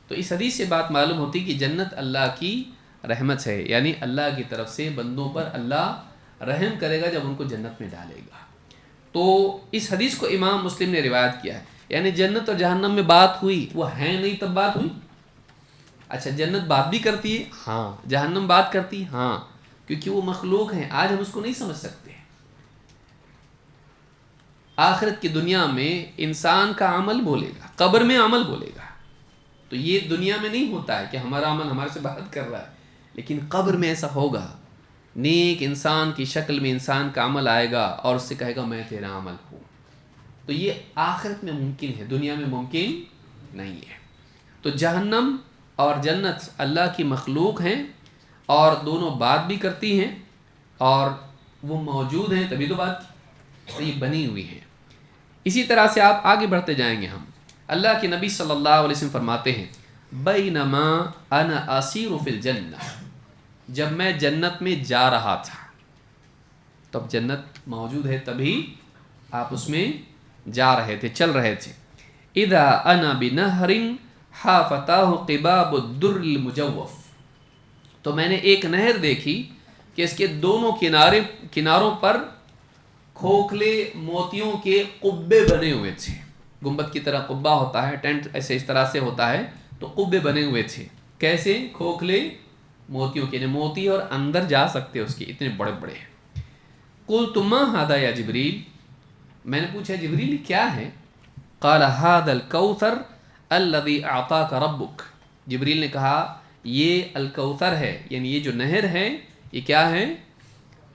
تو اس حدیث سے بات معلوم ہوتی کہ جنت اللہ کی رحمت ہے، یعنی اللہ کی طرف سے بندوں پر اللہ رحم کرے گا جب ان کو جنت میں ڈالے گا۔ تو اس حدیث کو امام مسلم نے روایت کیا ہے، یعنی جنت اور جہنم میں بات ہوئی، وہ ہیں نہیں تب بات ہوئی۔ اچھا، جنت بات بھی کرتی ہے؟ ہاں۔ جہنم بات کرتی ہے؟ ہاں، کیونکہ وہ مخلوق ہیں، آج ہم اس کو نہیں سمجھ سکتے۔ آخرت کی دنیا میں انسان کا عمل بولے گا، قبر میں عمل بولے گا۔ تو یہ دنیا میں نہیں ہوتا ہے کہ ہمارا عمل ہمارے سے بات کر رہا ہے، لیکن قبر میں ایسا ہوگا، نیک انسان کی شکل میں انسان کا عمل آئے گا اور اس سے کہے گا میں تیرا عمل ہوں۔ تو یہ آخرت میں ممکن ہے، دنیا میں ممکن نہیں ہے۔ تو جہنم اور جنت اللہ کی مخلوق ہیں اور دونوں بات بھی کرتی ہیں، اور وہ موجود ہیں تبھی تو بات کی، یہ بنی ہوئی ہیں۔ اسی طرح سے آپ آگے بڑھتے جائیں گے، ہم اللہ کے نبی صلی اللہ علیہ وسلم فرماتے ہیں بینما انا اسیر فی الجنہ، جب میں جنت میں جا رہا تھا، تب جنت موجود ہے تبھی آپ اس میں جا رہے تھے، چل رہے تھے۔ اذا انا بنہر حافتاہ قباب الدر المجوف، تو میں نے ایک نہر دیکھی کہ اس کے دونوں کناروں پر کھوکھلے موتیوں کے قبے بنے ہوئے تھے۔ گنبد کی طرح قبہ ہوتا ہے، ٹینٹ ایسے اس طرح سے ہوتا ہے، تو قبے بنے ہوئے تھے۔ کیسے؟ کھوکھلے موتیوں کے، موتی اور اندر جا سکتے اس کے، اتنے بڑے بڑے ہیں۔ قلت ما ھذا یا جبریل، میں نے پوچھا جبریل کیا ہے؟ قال ھذا الکوثر الذی اعطاک ربک، جبریل نے کہا یہ الکوثر ہے، یعنی یہ جو نہر ہے یہ کیا ہے؟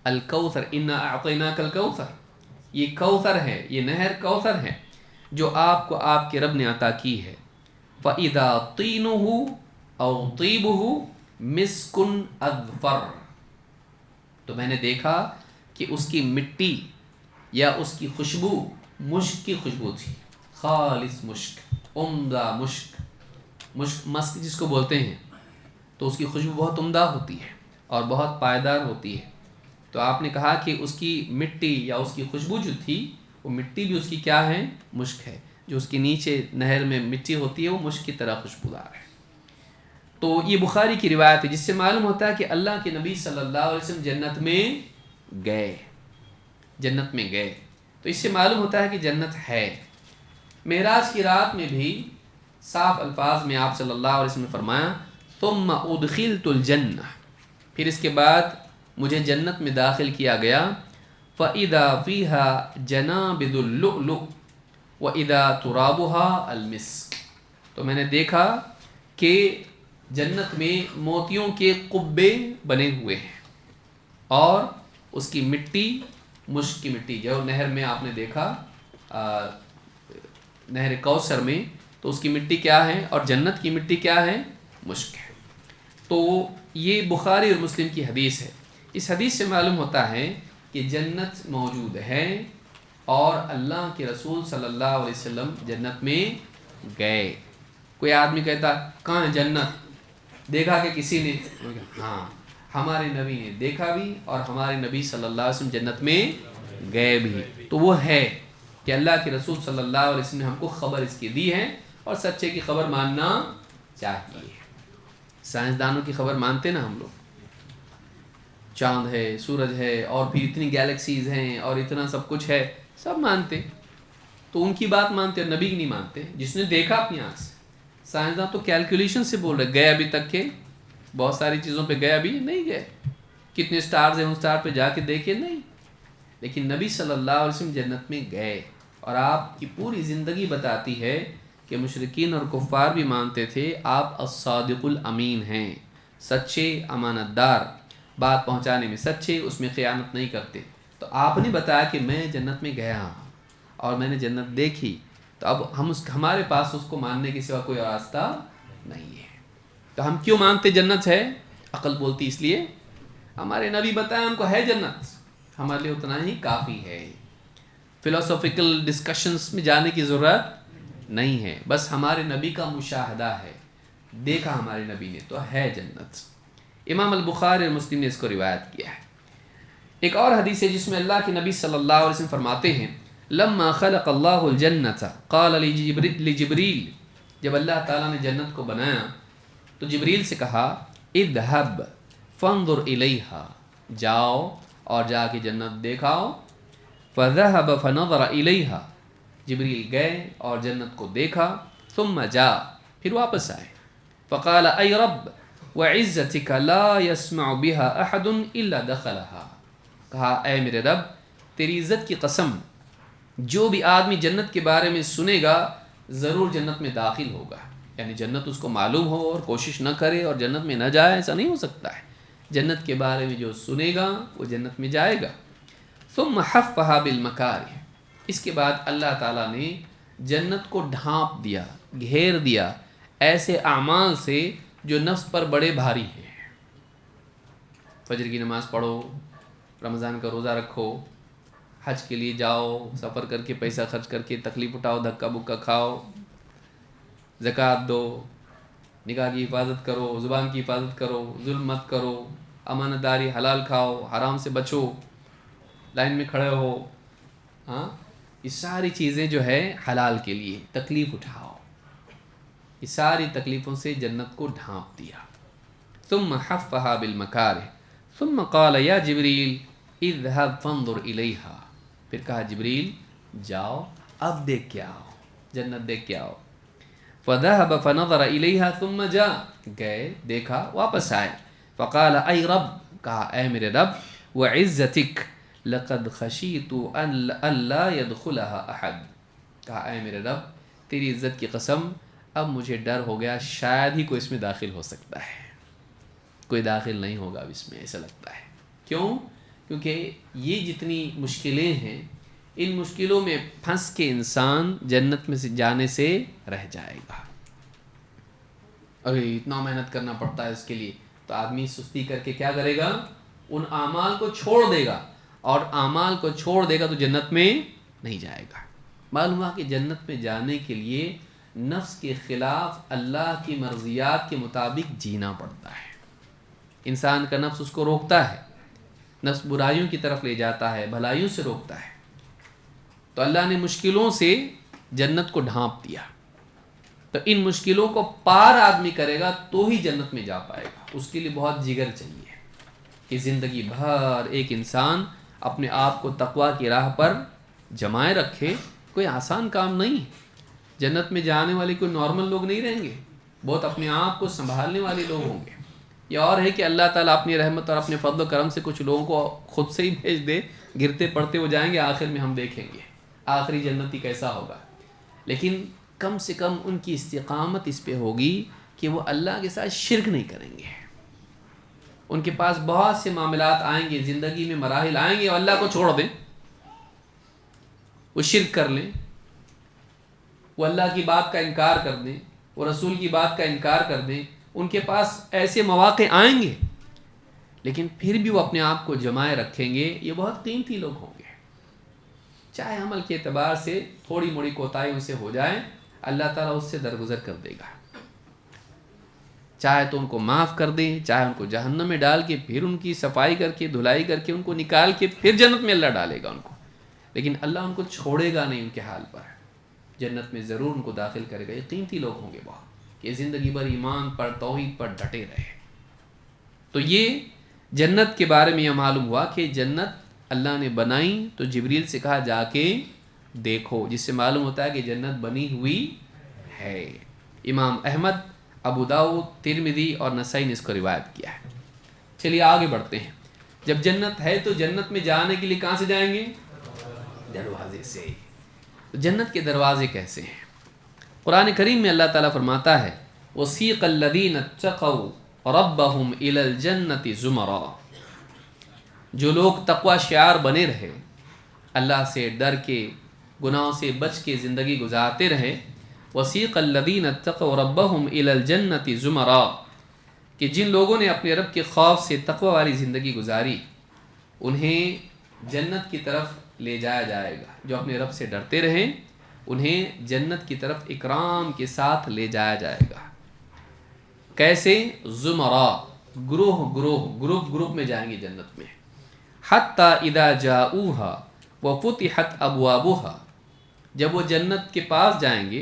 الکوثر، انا اعطیناک الکوثر، یہ کوثر ہے، یہ نہر کوثر ہے جو آپ کو آپ کے رب نے عطا کی ہے۔ فَإِذَا طِينُهُ أَوْ طِيبُهُ مِسْكٌ أَذْفَرٌ، تو میں نے دیکھا کہ اس کی مٹی یا اس کی خوشبو مشک کی خوشبو تھی، خالص مشک، عمدہ مشک، مسک جس کو بولتے ہیں، تو اس کی خوشبو بہت عمدہ ہوتی ہے اور بہت پائیدار ہوتی ہے۔ تو آپ نے کہا کہ اس کی مٹی یا اس کی خوشبو جو تھی، وہ مٹی بھی اس کی کیا ہے؟ مشک ہے۔ جو اس کے نیچے نہر میں مٹی ہوتی ہے وہ مشک کی طرح خوشبودار ہے۔ تو یہ بخاری کی روایت ہے، جس سے معلوم ہوتا ہے کہ اللہ کے نبی صلی اللہ علیہ وسلم جنت میں گئے، جنت میں گئے، تو اس سے معلوم ہوتا ہے کہ جنت ہے۔ معراج کی رات میں بھی صاف الفاظ میں آپ صلی اللہ علیہ وسلم نے فرمایا ثم ادخلت الجنہ، پھر اس کے بعد مجھے جنت میں داخل کیا گیا، فَإِذَا فِيهَا جَنَابِذُ اللُّؤْلُؤِ وَإِذَا تُرَابُهَا الْمِسْكِ، تو میں نے دیکھا کہ جنت میں موتیوں کے قبے بنے ہوئے ہیں اور اس کی مٹی مشک کی مٹی، جو نہر میں آپ نے دیکھا نہر کوثر میں، تو اس کی مٹی کیا ہے اور جنت کی مٹی کیا ہے؟ مشک ہے۔ تو یہ بخاری اور مسلم کی حدیث ہے۔ اس حدیث سے معلوم ہوتا ہے کہ جنت موجود ہے اور اللہ کے رسول صلی اللہ علیہ وسلم جنت میں گئے۔ کوئی آدمی کہتا کہاں ہے جنت؟ دیکھا کہ کسی نے؟ ہاں، ہمارے نبی نے دیکھا بھی اور ہمارے نبی صلی اللہ علیہ وسلم جنت میں گئے بھی، تو وہ ہے کہ اللہ کے رسول صلی اللہ علیہ وسلم نے ہم کو خبر اس کی دی ہے اور سچے کی خبر ماننا چاہیے۔ سائنسدانوں کی خبر مانتے نا ہم لوگ، چاند ہے، سورج ہے، اور بھی اتنی گیلیکسیز ہیں اور اتنا سب کچھ ہے، سب مانتے، تو ان کی بات مانتے اور نبی کی نہیں مانتے جس نے دیکھا اپنی آنکھ سے۔ سائنسدان تو کیلکولیشن سے بول رہے، گئے ابھی تک کے بہت ساری چیزوں پہ گئے، ابھی نہیں گئے، کتنے سٹارز ہیں ان سٹار پہ جا کے دیکھے نہیں، لیکن نبی صلی اللہ علیہ وسلم جنت میں گئے، اور آپ کی پوری زندگی بتاتی ہے کہ مشرکین اور کفار بھی مانتے تھے آپ الصادق الامین ہیں، سچے امانت دار، بات پہنچانے میں سچے، اس میں خیانت نہیں کرتے۔ تو آپ نے بتایا کہ میں جنت میں گیا ہوں اور میں نے جنت دیکھی، تو اب ہمارے پاس اس کو ماننے کے سوا کوئی راستہ نہیں ہے۔ تو ہم کیوں مانتے جنت ہے؟ عقل بولتی اس لیے ہمارے نبی بتایا ہم کو ہے جنت، ہمارے لیے اتنا ہی کافی ہے۔ فلسفیکل ڈسکشنز میں جانے کی ضرورت نہیں ہے، بس ہمارے نبی کا مشاہدہ ہے، دیکھا ہمارے نبی نے، تو ہے جنت۔ امام البخاری اور مسلم نے اس کو روایت کیا ہے۔ ایک اور حدیث ہے جس میں اللہ کے نبی صلی اللہ علیہ وسلم فرماتے ہیں لما خلق اللہ الجنت قال لجبریل، جب اللہ تعالیٰ نے جنت کو بنایا تو جبریل سے کہا اذهب فانظر الیہا، جاؤ اور جا کے جنت دیکھاؤ۔ فذهب فنظر الیہا، جبریل گئے اور جنت کو دیکھا، ثم جاء، پھر واپس آئے، فقال ای رب وعزتک لا يسمع بها احد الا دخلها، کہا اے میرے رب تیری عزت کی قسم، جو بھی آدمی جنت کے بارے میں سنے گا ضرور جنت میں داخل ہوگا، یعنی جنت اس کو معلوم ہو اور کوشش نہ کرے اور جنت میں نہ جائے، ایسا نہیں ہو سکتا ہے۔ جنت کے بارے میں جو سنے گا وہ جنت میں جائے گا۔ ثم حفها بالمکارہ، اس کے بعد اللہ تعالیٰ نے جنت کو ڈھانپ دیا، گھیر دیا ایسے اعمال سے جو نفس پر بڑے بھاری ہیں۔ فجر کی نماز پڑھو، رمضان کا روزہ رکھو، حج کے لیے جاؤ، سفر کر کے پیسہ خرچ کر کے تکلیف اٹھاؤ، دھکا بکا کھاؤ، زکوٰۃ دو، نکاح کی حفاظت کرو، زبان کی حفاظت کرو، ظلم مت کرو، امانت داری حلال کھاؤ، حرام سے بچو، لائن میں کھڑے ہو، ہاں، یہ ساری چیزیں جو ہے حلال کے لیے، تکلیف اٹھاؤ، یہ ساری تکلیفوں سے جنت کو ڈھانپ دیا۔ ثم حفها بالمکارہ ثم قال یا جبریل اذهب فانظر الیہا، پھر کہا جبریل جاؤ اب دیکھ کے آؤ، جنت دیکھ کے آؤ۔ فذهب فنظر الیہا ثم جاء، گئے دیکھا واپس آئے، فقال ای رب، کہا اے میرے رب، وعزتک لقد خشیت ان لا يدخلها احد، کہا اے میرے رب تیری عزت کی قسم اب مجھے ڈر ہو گیا شاید ہی کوئی اس میں داخل ہو سکتا ہے، کوئی داخل نہیں ہوگا اب اس میں، ایسا لگتا ہے۔ کیوں؟ کیونکہ یہ جتنی مشکلیں ہیں ان مشکلوں میں پھنس کے انسان جنت میں سے جانے سے رہ جائے گا۔ ارے اتنا محنت کرنا پڑتا ہے اس کے لیے، تو آدمی سستی کر کے کیا کرے گا؟ ان اعمال کو چھوڑ دے گا، اور اعمال کو چھوڑ دے گا تو جنت میں نہیں جائے گا۔ معلوم ہوا کہ جنت میں جانے کے لیے نفس کے خلاف اللہ کی مرضیات کے مطابق جینا پڑتا ہے. انسان کا نفس اس کو روکتا ہے، نفس برائیوں کی طرف لے جاتا ہے، بھلائیوں سے روکتا ہے. تو اللہ نے مشکلوں سے جنت کو ڈھانپ دیا. تو ان مشکلوں کو پار آدمی کرے گا تو ہی جنت میں جا پائے گا. اس کے لیے بہت جگر چاہیے کہ زندگی بھر ایک انسان اپنے آپ کو تقویٰ کی راہ پر جمائے رکھے. کوئی آسان کام نہیں. جنت میں جانے والے کوئی نارمل لوگ نہیں رہیں گے، بہت اپنے آپ کو سنبھالنے والے لوگ ہوں گے. یہ اور ہے کہ اللہ تعالیٰ اپنی رحمت اور اپنے فضل و کرم سے کچھ لوگوں کو خود سے ہی بھیج دے، گرتے پڑتے ہو جائیں گے، آخر میں ہم دیکھیں گے آخری جنتی کیسا ہوگا. لیکن کم سے کم ان کی استقامت اس پہ ہوگی کہ وہ اللہ کے ساتھ شرک نہیں کریں گے. ان کے پاس بہت سے معاملات آئیں گے، زندگی میں مراحل آئیں گے اور اللہ کو چھوڑ دیں، وہ شرک کر لیں، وہ اللہ کی بات کا انکار کر دیں، وہ رسول کی بات کا انکار کر دیں. ان کے پاس ایسے مواقع آئیں گے لیکن پھر بھی وہ اپنے آپ کو جمائے رکھیں گے. یہ بہت قیمتی لوگ ہوں گے. چاہے عمل کے اعتبار سے تھوڑی موڑی کوتاہی ان سے ہو جائے، اللہ تعالیٰ اس سے درگزر کر دے گا. چاہے تو ان کو معاف کر دیں، چاہے ان کو جہنم میں ڈال کے پھر ان کی صفائی کر کے دھلائی کر کے ان کو نکال کے پھر جنت میں اللہ ڈالے گا ان کو. لیکن اللہ ان کو چھوڑے گا نہیں. ان کے حال پر جنت میں ضرور ان کو داخل کرے گا. یہ قیمتی لوگ ہوں گے بہت کہ زندگی بھر ایمان پر توحید پر ڈٹے رہے. تو یہ جنت کے بارے میں یہ معلوم ہوا کہ جنت اللہ نے بنائی تو جبریل سے کہا جا کے دیکھو، جس سے معلوم ہوتا ہے کہ جنت بنی ہوئی ہے. امام احمد، ابو داؤد، ترمذی اور نسائی نے اس کو روایت کیا ہے. چلیے آگے بڑھتے ہیں. جب جنت ہے تو جنت میں جانے کے لیے کہاں سے جائیں گے؟ دروازے سے. جنت کے دروازے کیسے ہیں؟ قرآن کریم میں اللہ تعالیٰ فرماتا ہے وَسِيقَ الَّذِينَ اتَّقَوْا رَبَّهُمْ إِلَى الْجَنَّةِ زُمَرًا. جو لوگ تقوی شعار بنے رہے، اللہ سے ڈر کے، گناہوں سے بچ کے زندگی گزارتے رہے. وَسِيقَ الَّذِينَ اتَّقَوْا رَبَّهُمْ إِلَى الْجَنَّةِ زُمَرًا، کہ جن لوگوں نے اپنے رب کے خوف سے تقوی والی زندگی گزاری انہیں جنت کی طرف لے جایا جائے گا. جو اپنے رب سے ڈرتے رہیں انہیں جنت کی طرف اکرام کے ساتھ لے جایا جائے گا. کیسے؟ زمرہ، گروہ گروہ، گروپ گروپ میں جائیں گے جنت میں. حتی اذا جاؤوها وفتحت ابوابها، جب وہ جنت کے پاس جائیں گے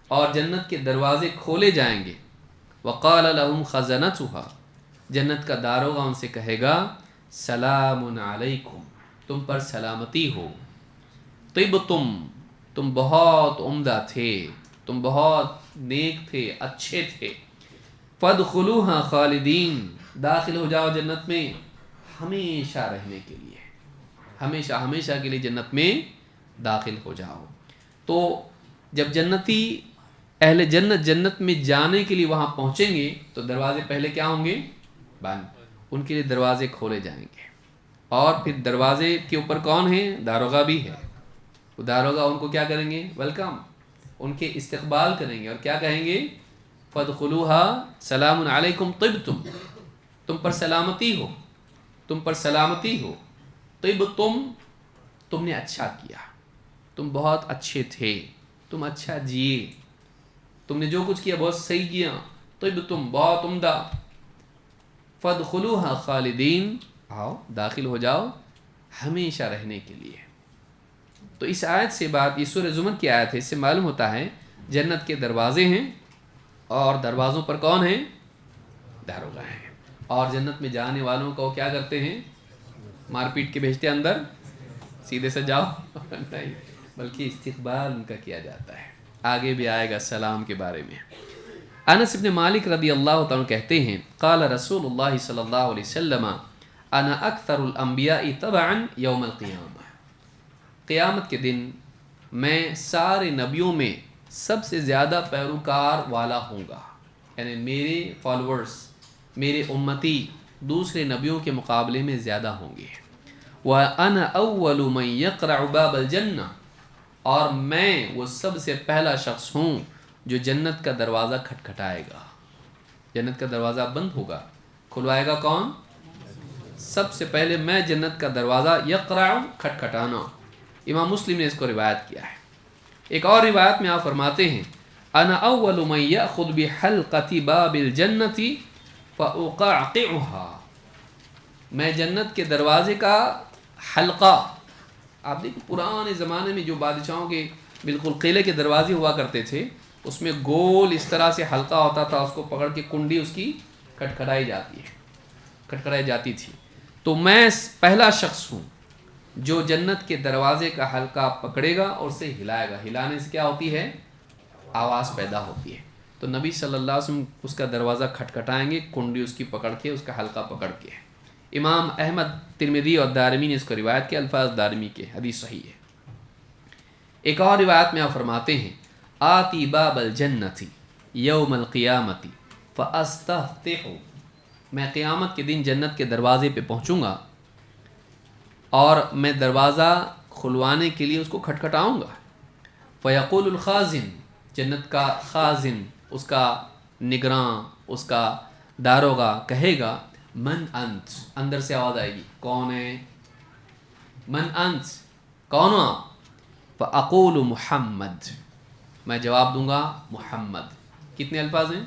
اور جنت کے دروازے کھولے جائیں گے. وقال لهم خزنتها، جنت کا داروغہ ان سے کہے گا سلام علیکم، تم پر سلامتی ہو. طبتم، تم بہت عمدہ تھے، تم بہت نیک تھے، اچھے تھے. فادخلوها خالدین، داخل ہو جاؤ جنت میں ہمیشہ رہنے کے لیے، ہمیشہ ہمیشہ کے لیے جنت میں داخل ہو جاؤ. تو جب جنتی اہل جنت جنت میں جانے کے لیے وہاں پہنچیں گے تو دروازے پہلے کیا ہوں گے؟ بند. ان کے لیے دروازے کھولے جائیں گے اور پھر دروازے کے اوپر کون ہے؟ داروغہ بھی ہے. وہ داروغہ ان کو کیا کریں گے؟ ویلکم، ان کے استقبال کریں گے اور کیا کہیں گے؟ فادخلوها سلام علیکم طبتم، تم پر سلامتی ہو، تم پر سلامتی ہو. طبتم، تم نے اچھا کیا، تم بہت اچھے تھے، تم اچھا جیے، تم نے جو کچھ کیا بہت صحیح کیا. طبتم، بہت عمدہ. فادخلوها خالدین، آؤ داخل ہو جاؤ ہمیشہ رہنے کے لیے. تو اس آیت سے بات، یہ سورہ زمر کی آیت ہے، اس سے معلوم ہوتا ہے جنت کے دروازے ہیں اور دروازوں پر کون ہیں؟ داروغہ ہیں. اور جنت میں جانے والوں کو کیا کرتے ہیں؟ مار پیٹ کے بھیجتے اندر، سیدھے سے جاؤ نہیں، بلکہ استقبال ان کا کیا جاتا ہے. آگے بھی آئے گا سلام کے بارے میں. انس بن مالک رضی اللہ تعالیٰ کہتے ہیں قال رسول اللہ صلی اللہ علیہ وسلم انا اکثر الانبیاء تبعا یوم القیامہ، قیامت کے دن میں سارے نبیوں میں سب سے زیادہ پیروکار والا ہوں گا. یعنی میرے فالورز، میرے امتی دوسرے نبیوں کے مقابلے میں زیادہ ہوں گے. وَأَنَا أَوَّلُ مَنْ يَقْرَعُ بَابَ الْجَنَّةِ، اور میں وہ سب سے پہلا شخص ہوں جو جنت کا دروازہ کھٹکھٹائے گا. جنت کا دروازہ بند ہوگا، کھلوائے گا کون؟ سب سے پہلے میں جنت کا دروازہ، یقرع، کھٹکھٹانا. امام مسلم نے اس کو روایت کیا ہے. ایک اور روایت میں آپ فرماتے ہیں انا اول من یاخذ بحلقۃ باب الجنۃ فاقعقعها، میں جنت کے دروازے کا حلقہ، آپ دیکھیں پرانے زمانے میں جو بادشاہوں کے بالکل قلعے کے دروازے ہوا کرتے تھے، اس میں گول اس طرح سے حلقہ ہوتا تھا، اس کو پکڑ کے کنڈی اس کی کھٹکھٹائی جاتی تھی. تو میں پہلا شخص ہوں جو جنت کے دروازے کا حلقہ پکڑے گا اور اسے ہلائے گا. ہلانے سے کیا ہوتی ہے؟ آواز پیدا ہوتی ہے. تو نبی صلی اللہ علیہ وسلم اس کا دروازہ کھٹکھٹائیں گے، کنڈی اس کی پکڑ کے، اس کا حلقہ پکڑ کے. امام احمد، ترمذی اور دارمی نے اس کو روایت کیا، الفاظ دارمی کے، حدیث صحیح ہے. ایک اور روایت میں آپ فرماتے ہیں آتی باب الجنت یوم القیامت فاستفتح، میں قیامت کے دن جنت کے دروازے پہ پہنچوں گا اور میں دروازہ کھلوانے کے لیے اس کو کھٹکھٹاؤں گا. فیقول الخازن، جنت کا خازن، اس کا نگراں، اس کا داروغہ کہے گا من انت، اندر سے آواز آئے گی کون ہے؟ من انت، کون ہو آپ؟ فاقول محمد، میں جواب دوں گا محمد. کتنے الفاظ ہیں؟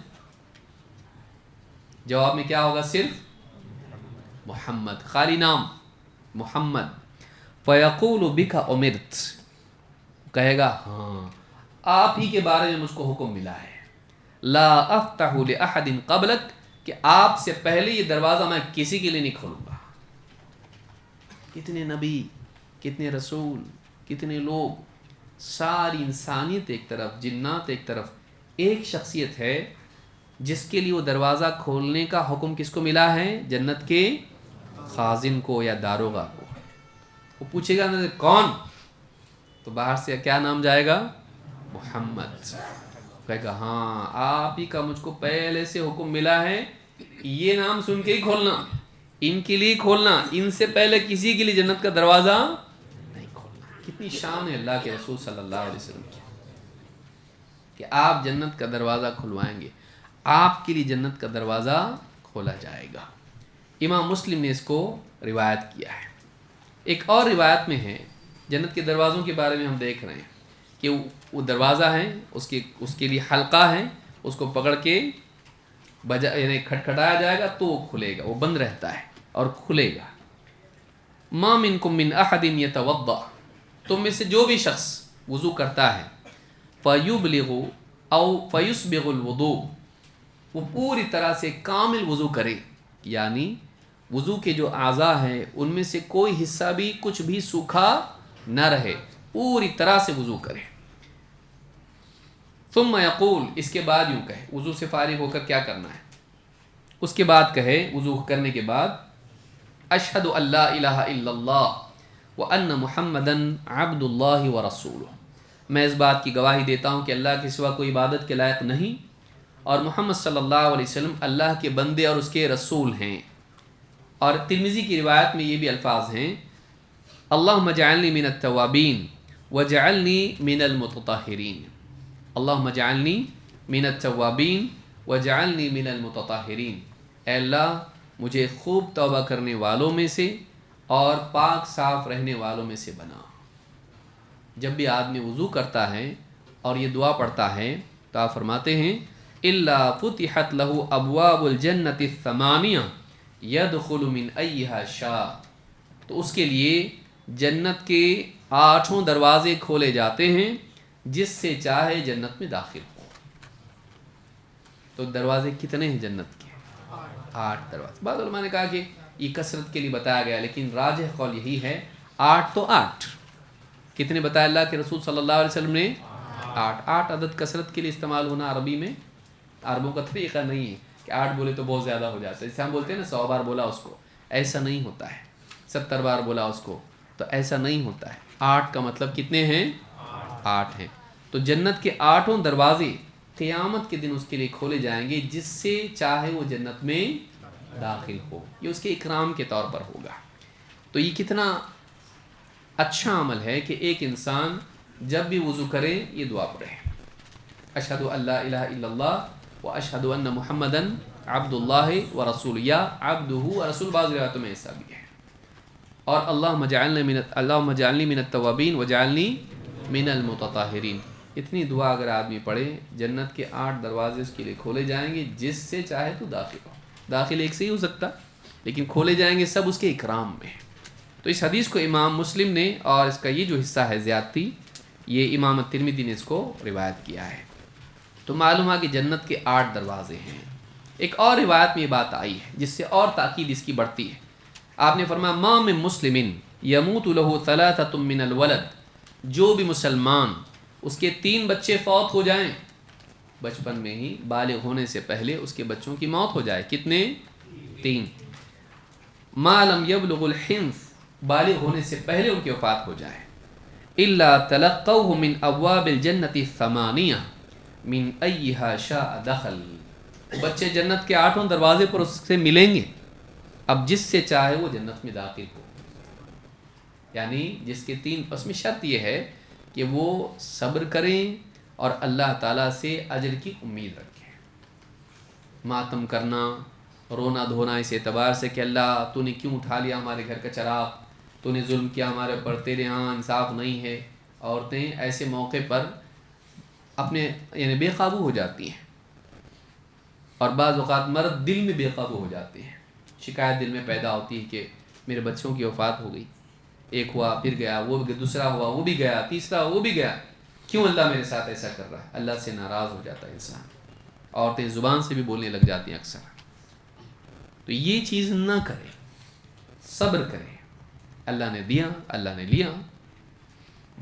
جواب میں کیا ہوگا؟ صرف محمد، خالی نام محمد. فیقول بک امرت، کہے گا ہاں آپ ہی کے بارے میں مجھ کو حکم ملا ہے. لا افتح لاحد قبلک، کہ آپ سے پہلے یہ دروازہ میں کسی کے لیے نہیں کھولوں گا. کتنے نبی، کتنے رسول، کتنے لوگ، ساری انسانیت ایک طرف، جنات ایک طرف، ایک شخصیت ہے جس کے لیے وہ دروازہ کھولنے کا حکم کس کو ملا ہے؟ جنت کے خازن کو یا داروغہ کو. وہ پوچھے گا کون؟ تو باہر سے کیا نام جائے گا؟ محمد. کہے گا ہاں آپ ہی کا مجھ کو پہلے سے حکم ملا ہے، یہ نام سن کے ہی کھولنا، ان کے لیے کھولنا، ان سے پہلے کسی کے لیے جنت کا دروازہ نہیں کھولنا. کتنی شان ہے اللہ کے رسول صلی اللہ علیہ وسلم کی کہ آپ جنت کا دروازہ کھلوائیں گے، آپ کے لیے جنت کا دروازہ کھولا جائے گا. امام مسلم نے اس کو روایت کیا ہے. ایک اور روایت میں ہے، جنت کے دروازوں کے بارے میں ہم دیکھ رہے ہیں کہ وہ دروازہ ہے، اس کے لیے حلقہ ہے، اس کو پکڑ کے یعنی کھٹکھٹایا جائے گا تو وہ کھلے گا، وہ بند رہتا ہے اور کھلے گا. ما منکم من احد یتوضا، تم میں سے جو بھی شخص وضو کرتا ہے، فیبلغ او فیسبغ الوضوء، وہ پوری طرح سے کامل وضو کرے، یعنی وضو کے جو اعضاء ہیں ان میں سے کوئی حصہ بھی کچھ بھی سوکھا نہ رہے، پوری طرح سے وضو کرے. ثم یقول، اس کے بعد یوں کہے، وضو سے فارغ ہو کر کیا کرنا ہے، اس کے بعد کہے وضو کرنے کے بعد اشہد ان لا الہ الا اللہ وان محمدا عبد اللہ ورسولہ، میں اس بات کی گواہی دیتا ہوں کہ اللہ کے سوا کوئی عبادت کے لائق نہیں اور محمد صلی اللہ علیہ وسلم اللہ کے بندے اور اس کے رسول ہیں. اور ترمذی کی روایت میں یہ بھی الفاظ ہیں اللہم اجعلنی من التوابین وجعلنی من المتطہرین، اللہم اجعلنی من التوابین وجعلنی من المتطہرین، اے اللہ مجھے خوب توبہ کرنے والوں میں سے اور پاک صاف رہنے والوں میں سے بنا. جب بھی آدمی وضو کرتا ہے اور یہ دعا پڑھتا ہے تو آپ فرماتے ہیں الا فتحت له ابواب الجنت الثمانیہ یدخل من ایہا شاء، تو اس کے لیے جنت کے 8 دروازے کھولے جاتے ہیں جس سے چاہے جنت میں داخل ہو. تو دروازے کتنے ہیں جنت کے؟ 8 دروازے. بعض علماء نے کہا کہ یہ کثرت کے لیے بتایا گیا، لیکن راجح قول یہی ہے 8 تو 8. کتنے بتایا اللہ کے رسول صلی اللہ علیہ وسلم نے؟ 8. 8 عدد کثرت کے لیے استعمال ہونا عربی میں عربوں کا طریقہ نہیں ہے کہ 8 بولے تو بہت زیادہ ہو جاتا ہے. جیسے ہم بولتے ہیں نا 100 بار بولا اس کو، ایسا نہیں ہوتا ہے. 70 بار بولا اس کو، تو ایسا نہیں ہوتا ہے. 8 کا مطلب کتنے ہیں؟ 8 ہیں. تو جنت کے 8 دروازے قیامت کے دن اس کے لیے کھولے جائیں گے جس سے چاہے وہ جنت میں داخل ہو. یہ اس کے اکرام کے طور پر ہوگا. تو یہ کتنا اچھا عمل ہے کہ ایک انسان جب بھی وضو کرے یہ دعا پڑھے، اشہد ان لا الہ الا اللہ و اشہد ان محمدا عبد اللہ و رسول، یا عبدہ و رسول، بعض روایتوں میں ایسا بھی ہے. اور اللہم اجعلنی من التوابین وجعلنی من المتطہرین. اتنی دعا اگر آدمی پڑھے جنت کے 8 دروازے اس کے لیے کھولے جائیں گے، جس سے چاہے تو داخل ہو. داخل ایک سے ہی ہو سکتا لیکن کھولے جائیں گے سب اس کے اکرام میں. تو اس حدیث کو امام مسلم نے، اور اس کا یہ جو حصہ ہے زیادتی، یہ امام ترمذی نے اس کو روایت کیا ہے. تو معلوم ہے کہ جنت کے 8 دروازے ہیں. ایک اور روایت میں یہ بات آئی ہے جس سے اور تاکید اس کی بڑھتی ہے. آپ نے فرمایا ما من مسلم یموت له ثلاثة من الولد، جو بھی مسلمان اس کے 3 بچے فوت ہو جائیں، بچپن میں ہی بالغ ہونے سے پہلے اس کے بچوں کی موت ہو جائے. کتنے؟ 3. ما لم یبلغ الحنث، بالغ ہونے سے پہلے ان کی وفات ہو جائے. الا تلقوه من ابواب الجنة الثمانیہ من ایہا شاء دخل، بچے جنت کے 8 دروازے پر اس سے ملیں گے، اب جس سے چاہے وہ جنت میں داخل ہو. یعنی جس کے 3، اس میں شرط یہ ہے کہ وہ صبر کریں اور اللہ تعالیٰ سے اجر کی امید رکھیں. ماتم کرنا، رونا دھونا اس اعتبار سے کہ اللہ تو نے کیوں اٹھا لیا ہمارے گھر کا چراغ، تو نے ظلم کیا ہمارے اوپر، تیرے ہاں انصاف نہیں ہے. عورتیں ایسے موقع پر اپنے یعنی بے قابو ہو جاتی ہیں، اور بعض اوقات مرد دل میں بے قابو ہو جاتے ہیں. شکایت دل میں پیدا ہوتی ہے کہ میرے بچوں کی وفات ہو گئی، ایک ہوا پھر گیا، وہ دوسرا ہوا وہ بھی گیا، تیسرا وہ بھی گیا، کیوں اللہ میرے ساتھ ایسا کر رہا ہے. اللہ سے ناراض ہو جاتا ہے انسان. عورتیں زبان سے بھی بولنے لگ جاتی ہیں اکثر. تو یہ چیز نہ کرے، صبر کرے. اللہ نے دیا، اللہ نے لیا،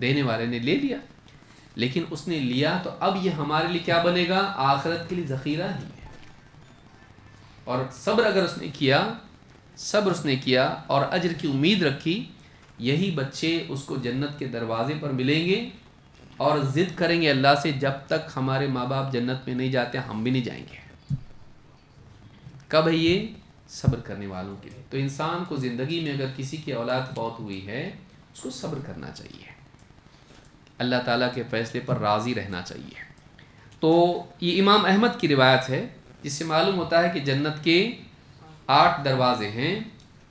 دینے والے نے لے لیا، لیکن اس نے لیا تو اب یہ ہمارے لیے کیا بنے گا؟ آخرت کے لیے ذخیرہ ہی ہے. اور صبر اگر اس نے کیا، صبر اس نے کیا اور اجر کی امید رکھی، یہی بچے اس کو جنت کے دروازے پر ملیں گے اور ضد کریں گے اللہ سے، جب تک ہمارے ماں باپ جنت میں نہیں جاتے ہم بھی نہیں جائیں گے. کب ہے یہ؟ صبر کرنے والوں کے لیے. تو انسان کو زندگی میں اگر کسی کی اولاد فوت ہوئی ہے اس کو صبر کرنا چاہیے، اللہ تعالیٰ کے فیصلے پر راضی رہنا چاہیے. تو یہ امام احمد کی روایت ہے جس سے معلوم ہوتا ہے کہ جنت کے 8 دروازے ہیں،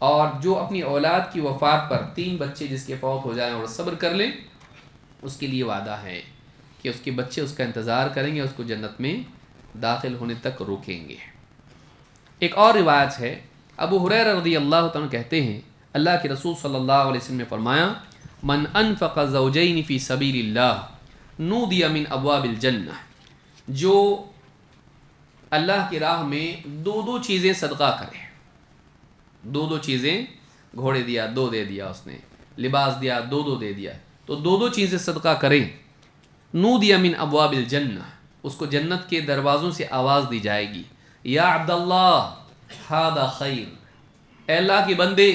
اور جو اپنی اولاد کی وفات پر 3 بچے جس کے فوت ہو جائیں اور صبر کر لیں، اس کے لیے وعدہ ہے کہ اس کے بچے اس کا انتظار کریں گے، اس کو جنت میں داخل ہونے تک روکیں گے. ایک اور روایت ہے، ابو ہریرہ رضی اللہ تعالیٰ کہتے ہیں اللہ کے رسول صلی اللہ علیہ وسلم نے فرمایا من انفق زوجین فی سبیل اللہ نودی من ابواب الجنہ، جو اللہ کی راہ میں 2 چیزیں صدقہ کرے، 2 چیزیں، گھوڑے دیا 2 دے دیا، اس نے لباس دیا 2 دے دیا، تو 2 چیزیں صدقہ کریں، نودی من ابواب الجنہ، اس کو جنت کے دروازوں سے آواز دی جائے گی، یا عبداللہ ھذا خیر، اے اللہ کے بندے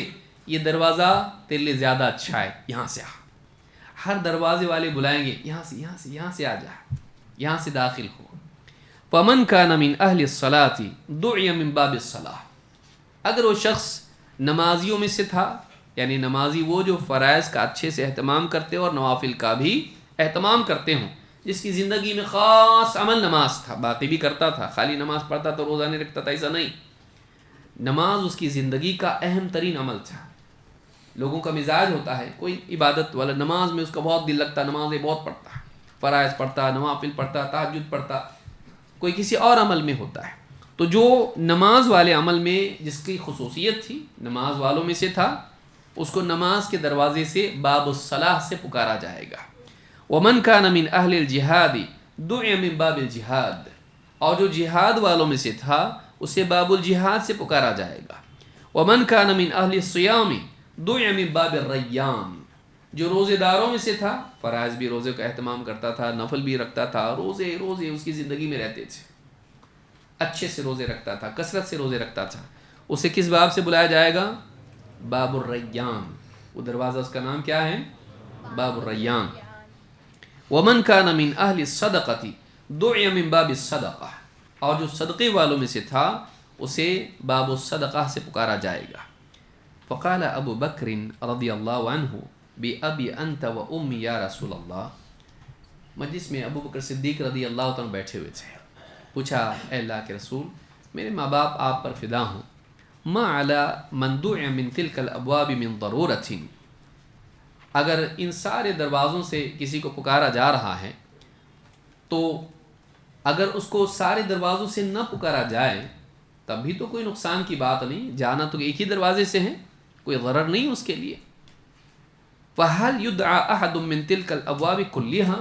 یہ دروازہ تیرے لیے زیادہ اچھا ہے، یہاں سے آ. ہر دروازے والے بلائیں گے یہاں سے یہاں سے یہاں سے آ جا، یہاں سے داخل ہو. فمن کان من اہل الصلاۃ دعی من باب الصلاۃ، اگر وہ شخص نمازیوں میں سے تھا، یعنی نمازی وہ جو فرائض کا اچھے سے اہتمام کرتے اور نوافل کا بھی اہتمام کرتے ہوں، جس کی زندگی میں خاص عمل نماز تھا، باقی بھی کرتا تھا، خالی نماز پڑھتا تو روزہ نہیں رکھتا تھا، ایسا نہیں، نماز اس کی زندگی کا اہم ترین عمل تھا. لوگوں کا مزاج ہوتا ہے، کوئی عبادت والا نماز میں اس کا بہت دل لگتا، نمازیں بہت پڑھتا ہے، فرائض پڑھتا، نوافل پڑھتا، تہجد پڑھتا، کوئی کسی اور عمل میں ہوتا ہے. تو جو نماز والے عمل میں جس کی خصوصیت تھی، نماز والوں میں سے تھا، اس کو نماز کے دروازے سے باب الصلاح سے پکارا جائے گا. ومن کان من اہل الجہاد دعی من باب الجہاد، اور جو جہاد والوں میں سے تھا اسے باب الجہاد سے پکارا جائے گا. ومن کان من اہل الصیام دعی من باب الریان، جو روزے داروں میں سے تھا، فرائض بھی روزے کا اہتمام کرتا تھا، نفل بھی رکھتا تھا، روزے اس کی زندگی میں رہتے تھے، اچھے سے روزے رکھتا تھا، کثرت سے روزے رکھتا تھا، اسے کس باب سے بلایا جائے گا؟ باب الریان. وہ دروازہ اس کا نام کیا ہے؟ باب الریان. ومن کان من اہل الصدقۃ دعی من باب الصدقہ، اور جو صدقے والوں میں سے تھا اسے باب الصدقہ سے پکارا جائے گا. فقال ابو بکر رضی اللہ عنہ بأبی انت و امی یا رسول اللہ، مجلس میں ابو بکر صدیق رضی اللہ عنہ بیٹھے ہوئے تھے. پوچھا اے اللہ کے رسول، میرے ماں باپ آپ پر فدا ہوں، ما علی من دعی من تلک الابواب من ضرورت، اگر ان سارے دروازوں سے کسی کو پکارا جا رہا ہے تو اگر اس کو سارے دروازوں سے نہ پکارا جائے تب بھی تو کوئی نقصان کی بات نہیں، جانا تو ایک ہی دروازے سے ہے، کوئی ضرر نہیں اس کے لیے۔ فَهَلْ يُدْعَى أَحَدٌ مِّن تِلْكَ الْأَبْوَابِ كُلِّهَا،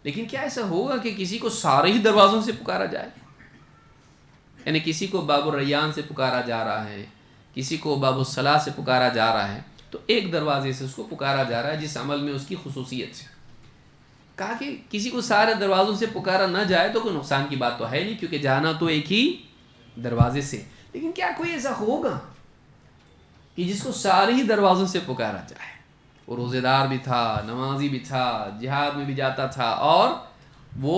لیکن کیا ایسا ہوگا کہ کسی کو سارے ہی دروازوں سے پکارا جائے؟ یعنی کسی کو باب الریان سے پکارا جا رہا ہے، کسی کو باب الصلاح سے پکارا جا رہا ہے، تو ایک دروازے سے اس کو پکارا جا رہا ہے جس عمل میں اس کی خصوصیت ہے۔ کہا کہ کسی کو سارے دروازوں سے پکارا نہ جائے تو کوئی نقصان کی بات تو ہے نہیں، کیونکہ جانا تو ایک ہی دروازے سے۔ لیکن کیا کوئی ایسا ہوگا کہ جس کو سارے ہی دروازوں سے پکارا جائے؟ وہ روزے دار بھی تھا، نمازی بھی تھا، جہاد میں بھی جاتا تھا اور وہ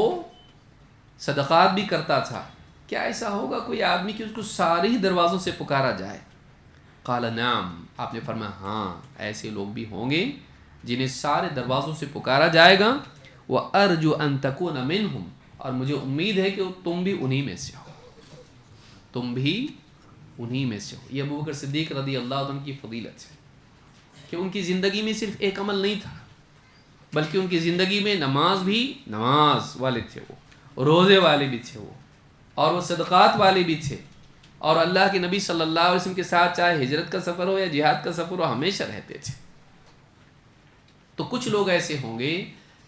صدقات بھی کرتا تھا، کیا ایسا ہوگا کوئی آدمی کہ اس کو سارے ہی دروازوں سے پکارا جائے؟ قال نعم، آپ نے فرمایا ہاں، ایسے لوگ بھی ہوں گے جنہیں سارے دروازوں سے پکارا جائے گا۔ وَأَرْجُو أَن تَكُونَ مِنْهُمْ، اور مجھے امید ہے کہ تم بھی انہی میں سے ہو، تم بھی انہی میں سے ہو۔ یہ ابوبکر صدیق رضی اللہ عنہ کی فضیلت ہے کہ ان کی زندگی میں صرف ایک عمل نہیں تھا، بلکہ ان کی زندگی میں نماز والے تھے، وہ روزے والے بھی تھے، وہ اور وہ صدقات والے بھی تھے، اور اللہ کے نبی صلی اللہ علیہ وسلم کے ساتھ چاہے ہجرت کا سفر ہو یا جہاد کا سفر ہو ہمیشہ رہتے تھے۔ تو کچھ لوگ ایسے ہوں گے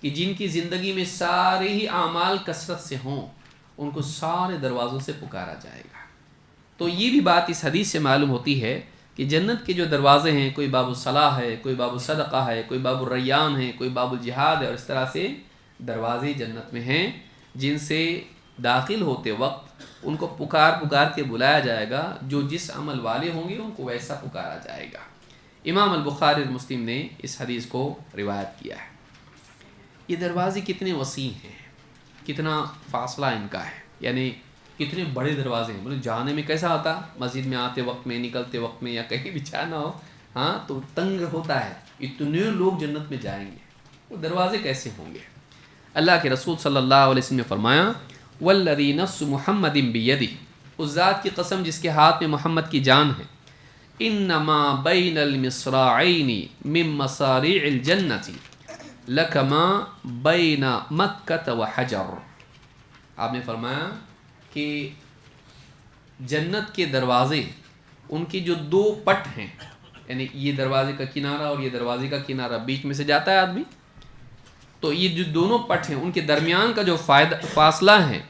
کہ جن کی زندگی میں سارے ہی اعمال کثرت سے ہوں، ان کو سارے دروازوں سے پکارا جائے گا۔ تو یہ بھی بات اس حدیث سے معلوم ہوتی ہے کہ جنت کے جو دروازے ہیں، کوئی باب الصلاح ہے، کوئی باب الصدقہ ہے، کوئی باب الریان ہے، کوئی باب الجہاد ہے، اور اس طرح سے دروازے جنت میں ہیں جن سے داخل ہوتے وقت ان کو پکار کے بلایا جائے گا، جو جس عمل والے ہوں گے ان کو ویسا پکارا جائے گا۔ امام البخاری اور مسلم نے اس حدیث کو روایت کیا ہے۔ یہ دروازے کتنے وسیع ہیں، کتنا فاصلہ ان کا ہے، یعنی کتنے بڑے دروازے ہیں، مطلب جانے میں کیسا آتا، مسجد میں آتے وقت میں، نکلتے وقت میں، یا کہیں بھی جانا ہو ہاں تو تنگ ہوتا ہے، اتنے لوگ جنت میں جائیں گے، وہ دروازے کیسے ہوں گے؟ اللہ کے رسول صلی اللہ علیہ وسلم نے فرمایا والذی نفس محمد بیدہ، اس ذات کی قسم جس کے ہاتھ میں محمد کی جان ہے، انما بین المصراعین من مصارع الجنۃ لکما بین مکۃ وحجر، آپ نے فرمایا کہ جنت کے دروازے، ان کی جو دو پٹ ہیں، یعنی یہ دروازے کا کنارہ اور یہ دروازے کا کنارہ، بیچ میں سے جاتا ہے آدمی، تو یہ جو دونوں پٹ ہیں ان کے درمیان کا جو فاصلہ ہے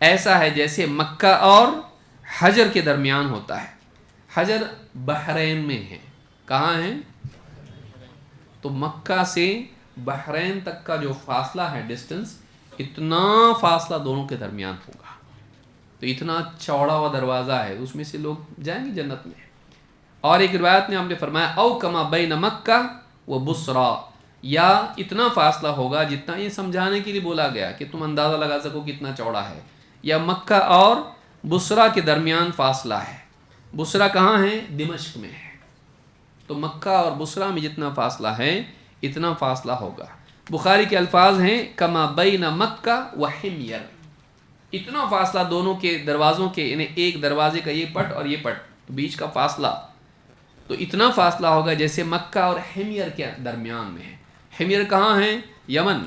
ایسا ہے جیسے مکہ اور حجر کے درمیان ہوتا ہے۔ حجر بحرین میں ہے، کہاں ہے؟ تو مکہ سے بحرین تک کا جو فاصلہ ہے، ڈسٹنس، اتنا فاصلہ دونوں کے درمیان ہوگا، تو اتنا چوڑا ہوا دروازہ ہے، اس میں سے لوگ جائیں گے جنت میں۔ اور ایک روایت میں ہم نے فرمایا او کما بین مکہ و بصرا، یا اتنا فاصلہ ہوگا جتنا، یہ سمجھانے کے لیے بولا گیا کہ تم اندازہ لگا سکو کتنا چوڑا ہے، یا مکہ اور بصرا کے درمیان فاصلہ ہے۔ بصرا کہاں ہے؟ دمشق میں ہے، تو مکہ اور بصرا میں جتنا فاصلہ ہے اتنا فاصلہ ہوگا۔ بخاری کے الفاظ ہیں کما بین مکہ و حمیر، اتنا فاصلہ دونوں کے دروازوں کے، یعنی ایک دروازے کا یہ پٹ اور یہ پٹ، بیچ کا فاصلہ تو اتنا فاصلہ ہوگا جیسے مکہ اور حمیر کے درمیان میں ہے۔ حمیر کہاں ہے؟ یمن،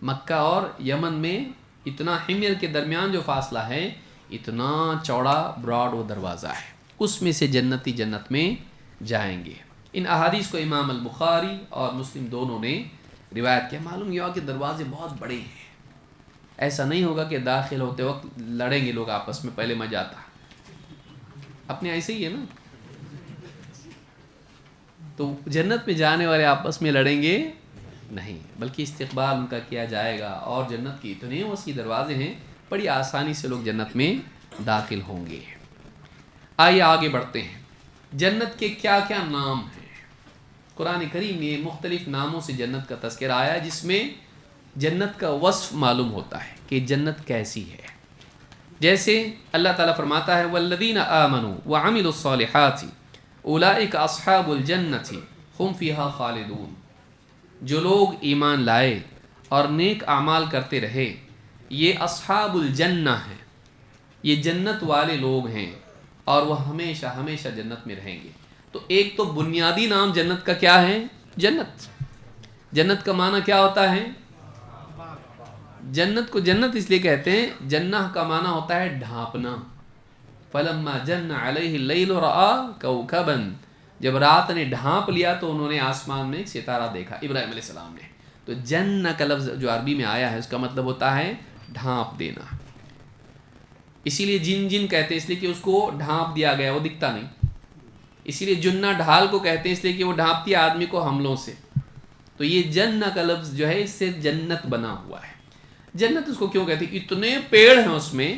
مکہ اور یمن میں اتنا حمیر کے درمیان جو فاصلہ ہے اتنا چوڑا براڈ وہ دروازہ ہے، اس میں سے جنتی جنت میں جائیں گے۔ ان احادیث کو امام البخاری اور مسلم دونوں نے روایت کیا۔ معلوم یہ ہوا کہ دروازے بہت بڑے ہیں، ایسا نہیں ہوگا کہ داخل ہوتے وقت لڑیں گے لوگ آپس میں، پہلے میں جاتا، اپنے ایسے ہی ہے نا، تو جنت میں جانے والے آپس میں لڑیں گے نہیں، بلکہ استقبال ان کا کیا جائے گا، اور جنت کی اتنے وسیع دروازے ہیں، بڑی آسانی سے لوگ جنت میں داخل ہوں گے۔ آئیے آگے بڑھتے ہیں، جنت کے کیا کیا نام ہیں۔ قرآن کریم میں مختلف ناموں سے جنت کا تذکرہ آیا ہے، جس میں جنت کا وصف معلوم ہوتا ہے کہ جنت کیسی ہے۔ جیسے اللہ تعالیٰ فرماتا ہے والذین آمنوا وعملوا الصالحات اولئک اصحاب الجنۃ هم فیہا خالدون، جو لوگ ایمان لائے اور نیک اعمال کرتے رہے یہ اصحاب الجنہ ہیں، یہ جنت والے لوگ ہیں، اور وہ ہمیشہ ہمیشہ جنت میں رہیں گے۔ تو ایک تو بنیادی نام جنت کا کیا ہے؟ جنت. جنت کا معنی کیا ہوتا ہے؟ جنت کو جنت اس لیے کہتے ہیں، جنہ کا معنی ہوتا ہے ڈھانپنا. فلما جن علیہ اللیل رآ کوکبا، جب رات نے ڈھانپ لیا تو انہوں نے آسمان میں ایک ستارہ دیکھا، ابراہیم علیہ السلام نے. تو جن کا لفظ جو عربی میں آیا ہے اس کا مطلب ہوتا ہے ڈھانپ دینا. اسی لیے جن جن کہتے ہیں اس لیے کہ اس کو ڈھانپ دیا گیا، وہ دکھتا نہیں. اسی لیے جنہ ڈھال کو کہتے ہیں اس لیے کہ وہ ڈھانپتی ہے آدمی کو حملوں سے. تو یہ جنہ کا لفظ جو ہے اس سے جنت بنا ہوا ہے. جنت اس کو کیوں کہتے ہیں؟ اتنے پیڑ ہیں اس میں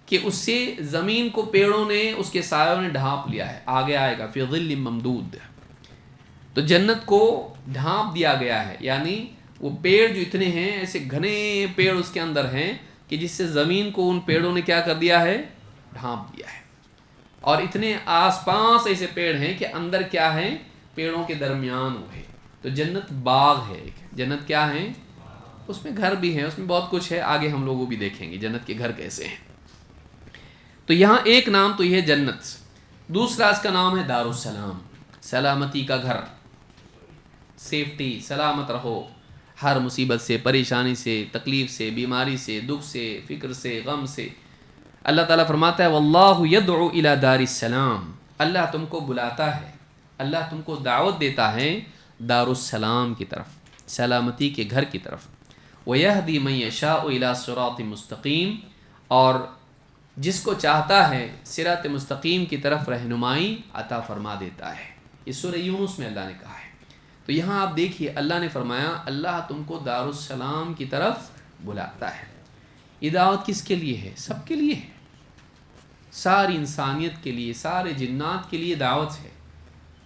کہ اس سے زمین کو پیڑوں نے، اس کے سایوں نے ڈھانپ لیا ہے. آگے آئے گا فی ظل ممدود. تو جنت کو ڈھانپ دیا گیا ہے، یعنی وہ پیڑ جو اتنے ہیں، ایسے گھنے پیڑ اس کے اندر ہیں کہ جس سے زمین کو ان پیڑوں نے کیا کر دیا ہے؟ ڈھانپ دیا ہے. اور اتنے آس پاس ایسے پیڑ ہیں کہ اندر کیا ہے؟ پیڑوں کے درمیان وہ ہے. تو جنت باغ ہے ایک. جنت کیا ہے؟ اس میں گھر بھی ہیں، اس میں بہت کچھ ہے. آگے ہم لوگوں بھی دیکھیں گے جنت کے گھر کیسے ہیں. تو یہاں ایک نام تو یہ ہے جنت. دوسرا اس کا نام ہے دار السلام، سلامتی کا گھر. سیفٹی، سلامت رہو ہر مصیبت سے، پریشانی سے، تکلیف سے، بیماری سے، دکھ سے، فکر سے، غم سے. اللہ تعالیٰ فرماتا ہے واللہ یدعو الی دار السلام، اللہ تم کو بلاتا ہے، اللہ تم کو دعوت دیتا ہے دار السلام کی طرف، سلامتی کے گھر کی طرف. وَيَهْدِي مَن يَشَاءُ إِلَى صِرَاطٍ مستقیم، اور جس کو چاہتا ہے صراط مستقیم کی طرف رہنمائی عطا فرما دیتا ہے. یہ سورہ یونس میں اللہ نے کہا ہے. تو یہاں آپ دیکھیے اللہ نے فرمایا اللہ تم کو دار السلام کی طرف بلاتا ہے. یہ دعوت کس کے لیے ہے؟ سب کے لیے ہے، ساری انسانیت کے لیے، سارے جنات کے لیے دعوت ہے.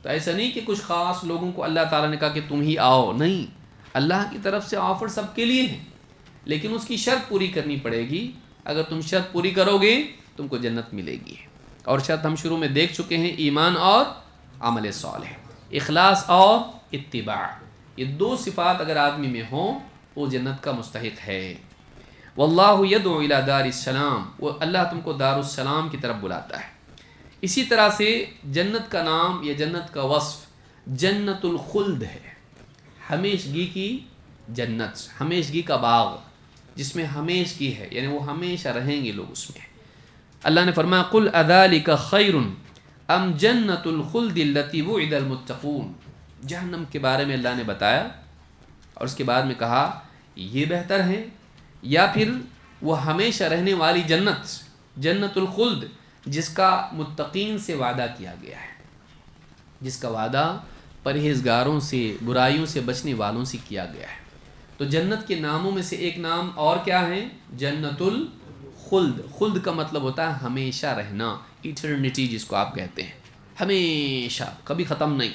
تو ایسا نہیں کہ کچھ خاص لوگوں کو اللہ تعالیٰ نے کہا کہ تم ہی آؤ، نہیں، اللہ کی طرف سے آفر سب کے لیے ہے، لیکن اس کی شرط پوری کرنی پڑے گی. اگر تم شرط پوری کرو گے تم کو جنت ملے گی. اور شرط ہم شروع میں دیکھ چکے ہیں، ایمان اور عمل صالح، اخلاص اور اتباع. یہ دو صفات اگر آدمی میں ہوں وہ جنت کا مستحق ہے. واللہ یدعو الی دار السلام، وہ اللہ تم کو دار السلام کی طرف بلاتا ہے. اسی طرح سے جنت کا نام یا جنت کا وصف جنت الخلد ہے، ہمیشگی کی جنت، ہمیشگی کا باغ جس میں ہمیشگی ہے، یعنی وہ ہمیشہ رہیں گے لوگ اس میں. اللہ نے فرمایا قل اذالک خیر ام جنت الخلد التی وعد المتقون. جہنم کے بارے میں اللہ نے بتایا اور اس کے بعد میں کہا یہ بہتر ہے یا پھر وہ ہمیشہ رہنے والی جنت، جنت الخلد جس کا متقین سے وعدہ کیا گیا ہے، جس کا وعدہ پرہیزگاروں سے، برائیوں سے بچنے والوں سے کیا گیا ہے. تو جنت کے ناموں میں سے ایک نام اور کیا ہے؟ جنت الخلد. خلد کا مطلب ہوتا ہے ہمیشہ رہنا، ایٹرنیٹی جس کو آپ کہتے ہیں، ہمیشہ، کبھی ختم نہیں.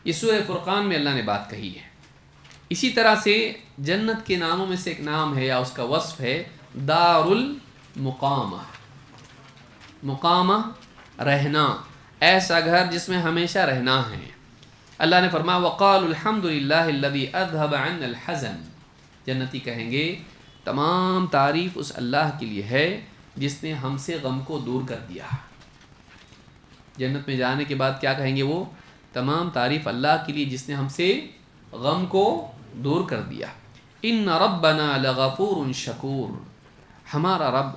یہ سورہ فرقان میں اللہ نے بات کہی ہے. اسی طرح سے جنت کے ناموں میں سے ایک نام ہے یا اس کا وصف ہے دار المقامہ. مقامہ رہنا، ایسا گھر جس میں ہمیشہ رہنا ہے. اللہ نے فرمایا وقالوا الحمد للہ الذی اذهب عنا الحزن. جنتی کہیں گے تمام تعریف اس اللہ کے لیے ہے جس نے ہم سے غم کو دور کر دیا. جنت میں جانے کے بعد کیا کہیں گے وہ؟ تمام تعریف اللہ کے لیے جس نے ہم سے غم کو دور کر دیا. ان ربنا لغفور شکور، ہمارا رب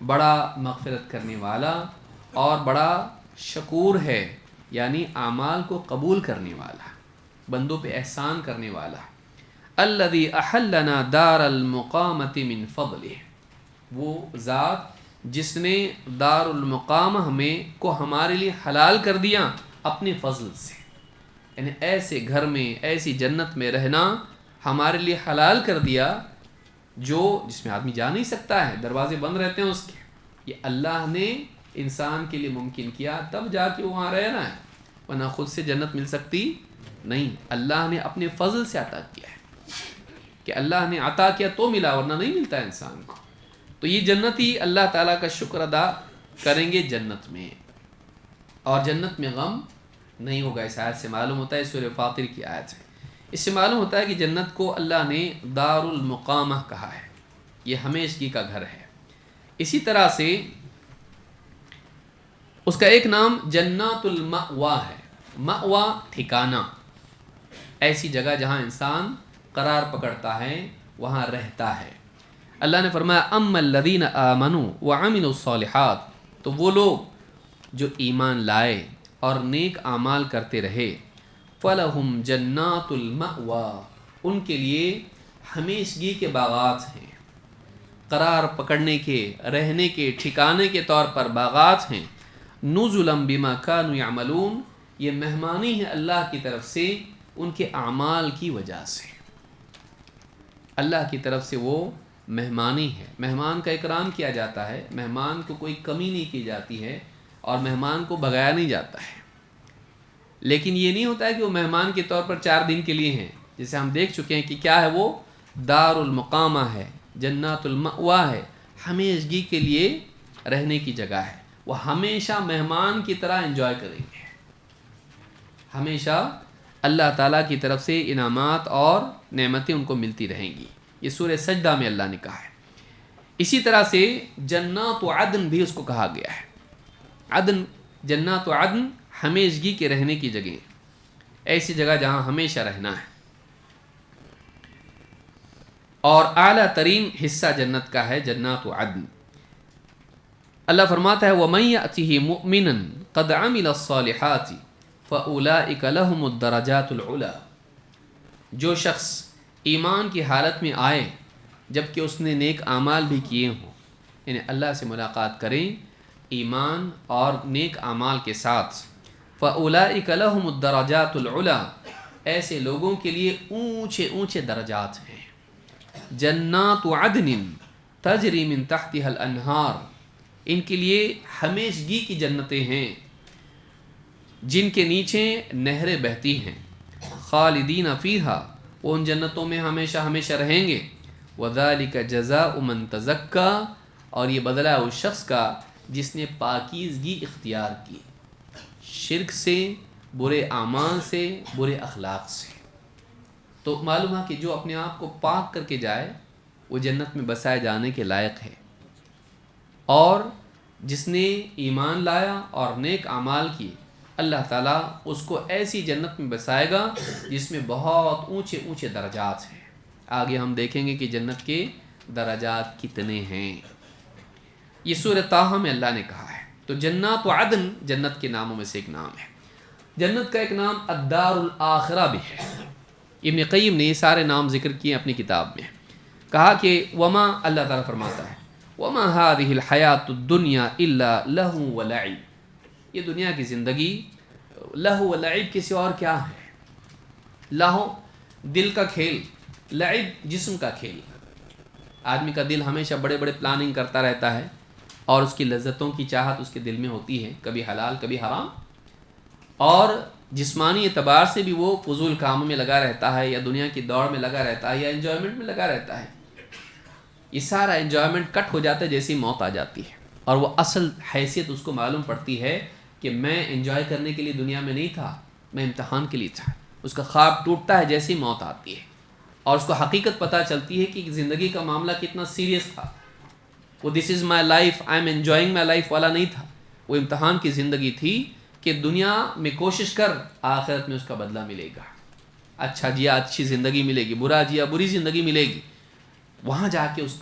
بڑا مغفرت کرنے والا اور بڑا شکور ہے، یعنی اعمال کو قبول کرنے والا، بندوں پہ احسان کرنے والا. الذی احلنا دار المقامۃ من فضلہ، وہ ذات جس نے دار المقامہ ہمیں کو ہمارے لیے حلال کر دیا اپنے فضل سے. یعنی ایسے گھر میں، ایسی جنت میں رہنا ہمارے لیے حلال کر دیا جس میں آدمی جا نہیں سکتا ہے، دروازے بند رہتے ہیں اس کے. یہ اللہ نے انسان کے لیے ممکن کیا، تب جا کے وہاں رہنا ہے، ورنہ خود سے جنت مل سکتی نہیں. اللہ نے اپنے فضل سے عطا کیا ہے کہ اللہ نے عطا کیا تو ملا، ورنہ نہیں ملتا انسان کو. تو یہ جنتی اللہ تعالیٰ کا شکر ادا کریں گے جنت میں، اور جنت میں غم نہیں ہوگا. اس آیت سے معلوم ہوتا ہے، سورہ فاطر کی آیت ہے، اس سے معلوم ہوتا ہے کہ جنت کو اللہ نے دار المقامہ کہا ہے، یہ ہمیشگی کا گھر ہے. اسی طرح سے اس کا ایک نام جنات المأوا ہے. مأوا ٹھکانہ، ایسی جگہ جہاں انسان قرار پکڑتا ہے، وہاں رہتا ہے. اللہ نے فرمایا اما الذین آمنوا وعملوا الصالحات، تو وہ لوگ جو ایمان لائے اور نیک اعمال کرتے رہے، فلہم جنات المأوا، ان کے لیے ہمیشگی کے باغات ہیں، قرار پکڑنے کے، رہنے کے، ٹھکانے کے طور پر باغات ہیں. نزلا بما كانوا يعملون، یہ مہمانی ہے اللہ کی طرف سے ان کے اعمال کی وجہ سے. اللہ کی طرف سے وہ مہمانی ہے. مہمان کا اکرام کیا جاتا ہے، مہمان کو کوئی کمی نہیں کی جاتی ہے اور مہمان کو بھگایا نہیں جاتا ہے. لیکن یہ نہیں ہوتا ہے کہ وہ مہمان کے طور پر 4 دن کے لیے ہیں، جسے ہم دیکھ چکے ہیں کہ کیا ہے، وہ دار المقامہ ہے، جنات المأوا ہے، ہمیشگی کے لیے رہنے کی جگہ ہے. وہ ہمیشہ مہمان کی طرح انجوائے کریں گے، ہمیشہ اللہ تعالیٰ کی طرف سے انعامات اور نعمتیں ان کو ملتی رہیں گی. یہ سورہ سجدہ میں اللہ نے کہا ہے. اسی طرح سے جنات عدن بھی اس کو کہا گیا ہے. عدن، جنات عدن ہمیشگی کے رہنے کی جگہ، ایسی جگہ جہاں ہمیشہ رہنا ہے. اور اعلیٰ ترین حصہ جنت کا ہے جنات عدن. اللہ فرماتا ہے وَمَن يَأْتِهِ مُؤْمِنًا قَدْ عَمِلَ الصَّالِحَاتِ فَأُولَٰئِكَ لَهُمُ الدَّرَجَاتُ الْعُلَىٰ، جو شخص ایمان کی حالت میں آئے جبکہ اس نے نیک اعمال بھی کیے ہوں، یعنی اللہ سے ملاقات کریں ایمان اور نیک اعمال کے ساتھ، فَأُولَٰئِكَ لَهُمُ الدَّرَجَاتُ الْعُلَىٰ، ایسے لوگوں کے لیے اونچے اونچے درجات ہیں. جنات عدن تجری من تحتها الانہار، ان کے لیے ہمیشگی کی جنتیں ہیں جن کے نیچے نہریں بہتی ہیں. خالدین فیہا، وہ ان جنتوں میں ہمیشہ ہمیشہ رہیں گے. وذالک جزاء من تزکا، اور یہ بدلہ ہے اس شخص کا جس نے پاکیزگی اختیار کی، شرک سے، برے اعمال سے، برے اخلاق سے. تو معلوم ہے کہ جو اپنے آپ کو پاک کر کے جائے وہ جنت میں بسائے جانے کے لائق ہے. اور جس نے ایمان لایا اور نیک اعمال کیے، اللہ تعالیٰ اس کو ایسی جنت میں بسائے گا جس میں بہت اونچے اونچے درجات ہیں. آگے ہم دیکھیں گے کہ جنت کے درجات کتنے ہیں. یہ سورہ طٰہٰ میں اللہ نے کہا ہے. تو جنات عدن جنت کے ناموں میں سے ایک نام ہے. جنت کا ایک نام الدار الآخرہ بھی ہے. ابن قیم نے یہ سارے نام ذکر کیے اپنی کتاب میں. کہا کہ وما، اللہ تعالیٰ فرماتا ہے وما هذه الحیات الدنیا الا لہو ولعب، یہ دنیا کی زندگی لہو ولعب کے سوا اور کیا ہے. لہو دل کا کھیل، لعب جسم کا کھیل. آدمی کا دل ہمیشہ بڑے بڑے پلاننگ کرتا رہتا ہے اور اس کی لذتوں کی چاہت اس کے دل میں ہوتی ہے، کبھی حلال کبھی حرام، اور جسمانی اعتبار سے بھی وہ فضول کاموں میں لگا رہتا ہے یا دنیا کی دوڑ میں لگا رہتا ہے یا انجوائمنٹ میں لگا رہتا ہے. یہ سارا انجوائمنٹ کٹ ہو جاتا ہے جیسی موت آ جاتی ہے، اور وہ اصل حیثیت اس کو معلوم پڑتی ہے کہ میں انجوائے کرنے کے لیے دنیا میں نہیں تھا، میں امتحان کے لیے تھا. اس کا خواب ٹوٹتا ہے جیسی موت آتی ہے، اور اس کو حقیقت پتہ چلتی ہے کہ زندگی کا معاملہ کتنا سیریس تھا. وہ this is my life, I am enjoying my life والا نہیں تھا. وہ امتحان کی زندگی تھی کہ دنیا میں کوشش کر، آخرت میں اس کا بدلہ ملے گا. اچھا جیا اچھی زندگی ملے گی، برا جیا بری زندگی ملے گی. وہاں جا کے اس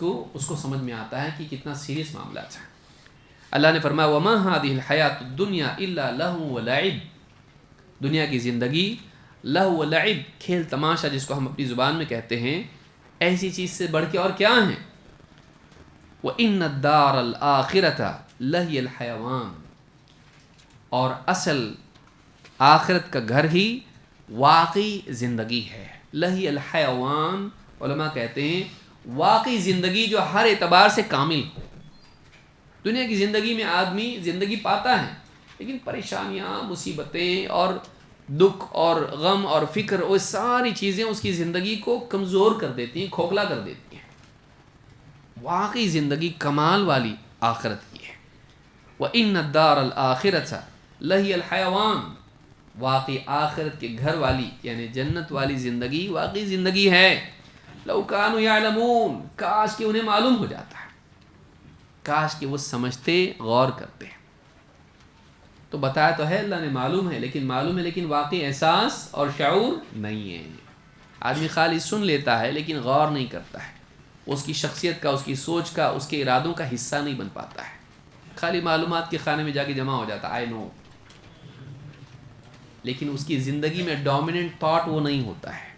کو سمجھ میں آتا ہے کہ کتنا سیریس معاملہ تھا. اللہ نے فرمایا وما هذه الحیات الدنیا الا لہو ولعب، دنیا کی زندگی لہو ولعب، کھیل تماشا جس کو ہم اپنی زبان میں کہتے ہیں، ایسی چیز سے بڑھ کے اور کیا ہیں. وَإِنَّ الدَّارَ الْآخِرَةَ لَهِيَ الْحَيَوَانُ، اور اصل آخرت کا گھر ہی واقعی زندگی ہے. لَهِيَ الْحَيَوَانُ، علماء کہتے ہیں واقعی زندگی جو ہر اعتبار سے کامل ہو. دنیا کی زندگی میں آدمی زندگی پاتا ہے لیکن پریشانیاں، مصیبتیں اور دکھ اور غم اور فکر، وہ ساری چیزیں اس کی زندگی کو کمزور کر دیتی ہیں، کھوکھلا کر دیتی ہیں. واقعی زندگی کمال والی آخرت کی ہے. وَإِنَّ الدَّارَ الْآخِرَةَ لَهِيَ الْحَيَوَانُ، واقعی آخرت کے گھر والی یعنی جنت والی زندگی واقعی زندگی ہے. لَوْ كَانُوا يَعْلَمُونَ، کاش کہ انہیں معلوم ہو جاتا ہے، کاش کہ وہ سمجھتے، غور کرتے. تو بتایا تو ہے اللہ نے، معلوم ہے، لیکن واقعی احساس اور شعور نہیں ہے. آدمی خالی سن لیتا ہے لیکن غور نہیں کرتا ہے، اس کی شخصیت کا، اس کی سوچ کا، اس کے ارادوں کا حصہ نہیں بن پاتا ہے، خالی معلومات کے خانے میں جا کے جمع ہو جاتا ہے، آئی نو، لیکن اس کی زندگی میں ڈومیننٹ تھاٹ وہ نہیں ہوتا ہے،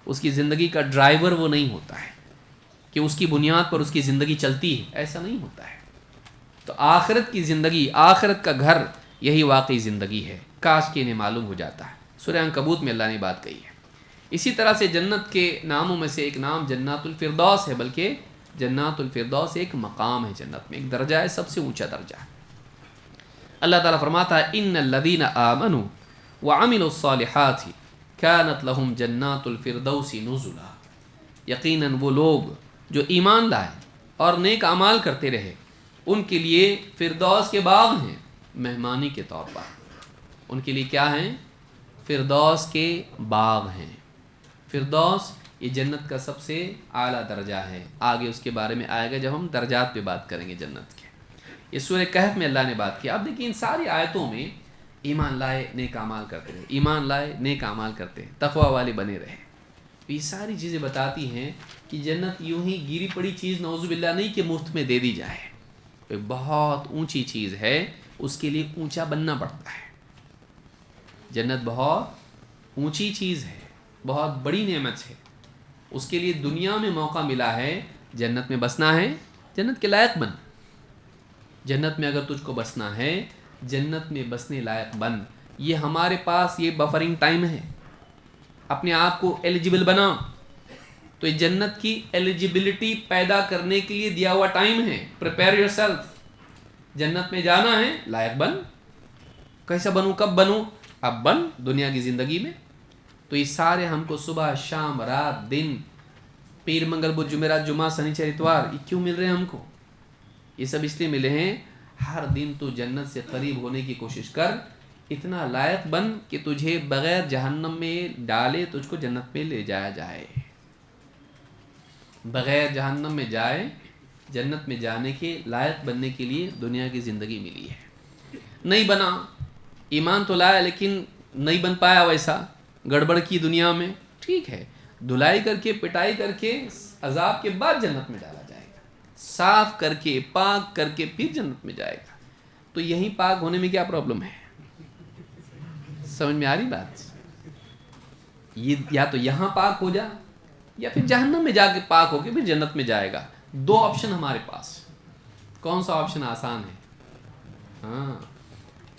اس کی زندگی کا ڈرائیور وہ نہیں ہوتا ہے کہ اس کی بنیاد پر اس کی زندگی چلتی ہے، ایسا نہیں ہوتا ہے. تو آخرت کی زندگی، آخرت کا گھر، یہی واقعی زندگی ہے. کاش کہ انہیں معلوم ہو جاتا ہے. سورہ عنکبوت میں اللہ نے بات کہی ہے. اسی طرح سے جنت کے ناموں میں سے ایک نام جنات الفردوس ہے، بلکہ جنات الفردوس ایک مقام ہے، جنت میں ایک درجہ ہے، سب سے اونچا درجہ ہے. اللہ تعالیٰ فرماتا ہے ان الذین آمنوا وعملوا الصالحات كانت لهم جنات الفردوس نزلا. یقیناً وہ لوگ جو ایمان لائے اور نیک اعمال کرتے رہے، ان کے لیے فردوس کے باغ ہیں مہمانی کے طور پر. ان کے لیے کیا ہیں؟ فردوس کے باغ ہیں. فردوس یہ جنت کا سب سے اعلیٰ درجہ ہے. آگے اس کے بارے میں آئے گا جب ہم درجات پہ بات کریں گے جنت کے. یہ سورہ کہف میں اللہ نے بات کی. اب دیکھیں ان ساری آیتوں میں ایمان لائے نیک اعمال کرتے رہے، ایمان لائے نیک اعمال کرتے ہیں، تقوی والے بنے رہے. یہ ساری چیزیں بتاتی ہیں کہ جنت یوں ہی گری پڑی چیز نعوذ باللہ نہیں کہ مفت میں دے دی جائے. ایک بہت اونچی چیز ہے، اس کے لیے اونچا بننا پڑتا ہے. جنت بہت اونچی چیز ہے، بہت بڑی نعمت ہے. اس کے لیے دنیا میں موقع ملا ہے، جنت میں بسنا ہے، جنت کے لائق بن. جنت میں اگر تجھ کو بسنا ہے، جنت میں بسنے لائق بن. یہ ہمارے پاس یہ بفرنگ ٹائم ہے، اپنے آپ کو ایلیجیبل بنا. تو یہ جنت کی ایلیجیبلٹی پیدا کرنے کے لیے دیا ہوا ٹائم ہے. Prepare your self. جنت میں جانا ہے، لائق بن. کیسا بنوں، کب بنوں؟ اب بن دنیا کی زندگی میں. تو یہ سارے ہم کو صبح شام رات دن، پیر منگل بدھ جمعرات جمعہ سنیچر اتوار، یہ کیوں مل رہے ہیں ہم کو؟ یہ سب اس لیے ملے ہیں ہر دن تو جنت سے قریب ہونے کی کوشش کر، اتنا لائق بن کہ تجھے بغیر جہنم میں ڈالے تجھ کو جنت میں لے جایا جائے. بغیر جہنم میں جائے، جنت میں جانے کے لائق بننے کے لیے دنیا کی زندگی ملی ہے. نہیں بنا، ایمان تو لایا لیکن نہیں بن پایا ویسا، گڑبڑ کی دنیا میں، ٹھیک ہے، دھلائی کر کے پٹائی کر کے عذاب کے بعد جنت میں ڈالا جائے گا، صاف کر کے پاک کر کے پھر جنت میں جائے گا. تو یہیں پاک ہونے میں کیا پرابلم ہے؟ سمجھ میں آ رہی بات؟ یہ یا تو یہاں پاک ہو جا، یا پھر جہنم میں جا کے پاک ہو کے پھر جنت میں جائے گا. دو آپشن ہمارے پاس. کون سا آپشن آسان ہے؟ ہاں،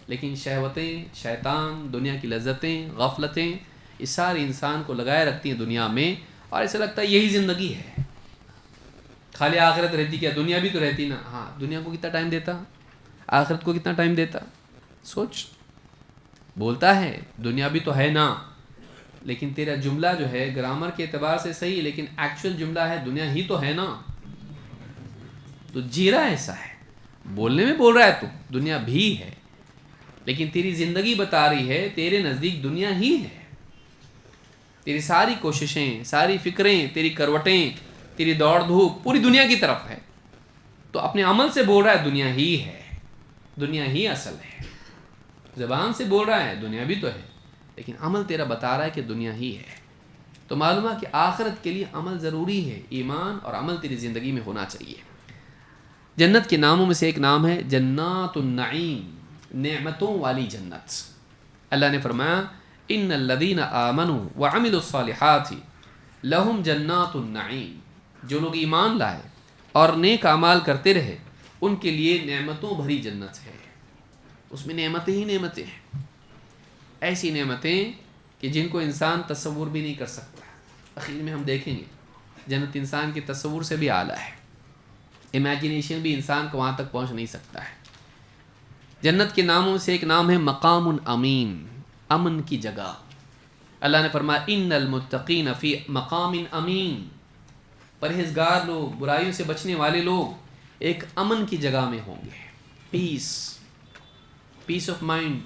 لیکن شہوتیں، شیطان، دنیا کی لذتیں، غفلتیں، یہ ساری انسان کو لگائے رکھتی ہیں دنیا میں، اور ایسا لگتا ہے یہی زندگی ہے، خالی آخرت رہتی. کیا دنیا بھی تو رہتی نا؟ ہاں، دنیا کو کتنا ٹائم دیتا، آخرت کو کتنا ٹائم دیتا؟ سوچ. بولتا ہے دنیا بھی تو ہے نا، لیکن تیرا جملہ جو ہے گرامر کے اعتبار سے صحیح، لیکن ایکچوئل جملہ ہے دنیا ہی تو ہے نا. تو جی رہا ایسا ہے، بولنے میں بول رہا ہے تو دنیا بھی ہے، لیکن تیری زندگی بتا رہی ہے تیرے نزدیک دنیا ہی ہے. تیری ساری کوششیں، ساری فکریں، تیری کروٹیں، تیری دوڑ دھوپ پوری دنیا کی طرف ہے. تو اپنے عمل سے بول رہا ہے دنیا ہی ہے، دنیا ہی اصل ہے. زبان سے بول رہا ہے دنیا بھی تو ہے، لیکن عمل تیرا بتا رہا ہے کہ دنیا ہی ہے. تو معلوم ہے کہ آخرت کے لیے عمل ضروری ہے. ایمان اور عمل تیری زندگی میں ہونا چاہیے. جنت کے ناموں میں سے ایک نام ہے جنات النعیم، نعمتوں والی جنت. اللہ نے فرمایا ان الذین آمنوا وعملوا الصالحات لہم جنات النعیم. جو لوگ ایمان لائے اور نیک اعمال کرتے رہے، ان کے لیے نعمتوں بھری جنت ہے. اس میں نعمتیں ہی نعمتیں ہیں، ایسی نعمتیں کہ جن کو انسان تصور بھی نہیں کر سکتا. اخیر میں ہم دیکھیں گے جنت انسان کے تصور سے بھی اعلیٰ ہے، امیجنیشن بھی انسان کو وہاں تک پہنچ نہیں سکتا ہے. جنت کے ناموں سے ایک نام ہے مقام امین، امن کی جگہ. اللہ نے فرمایا ان المتقین فی مقام امین. پرہیزگار لوگ، برائیوں سے بچنے والے لوگ ایک امن کی جگہ میں ہوں گے. پیس آف مائنڈ،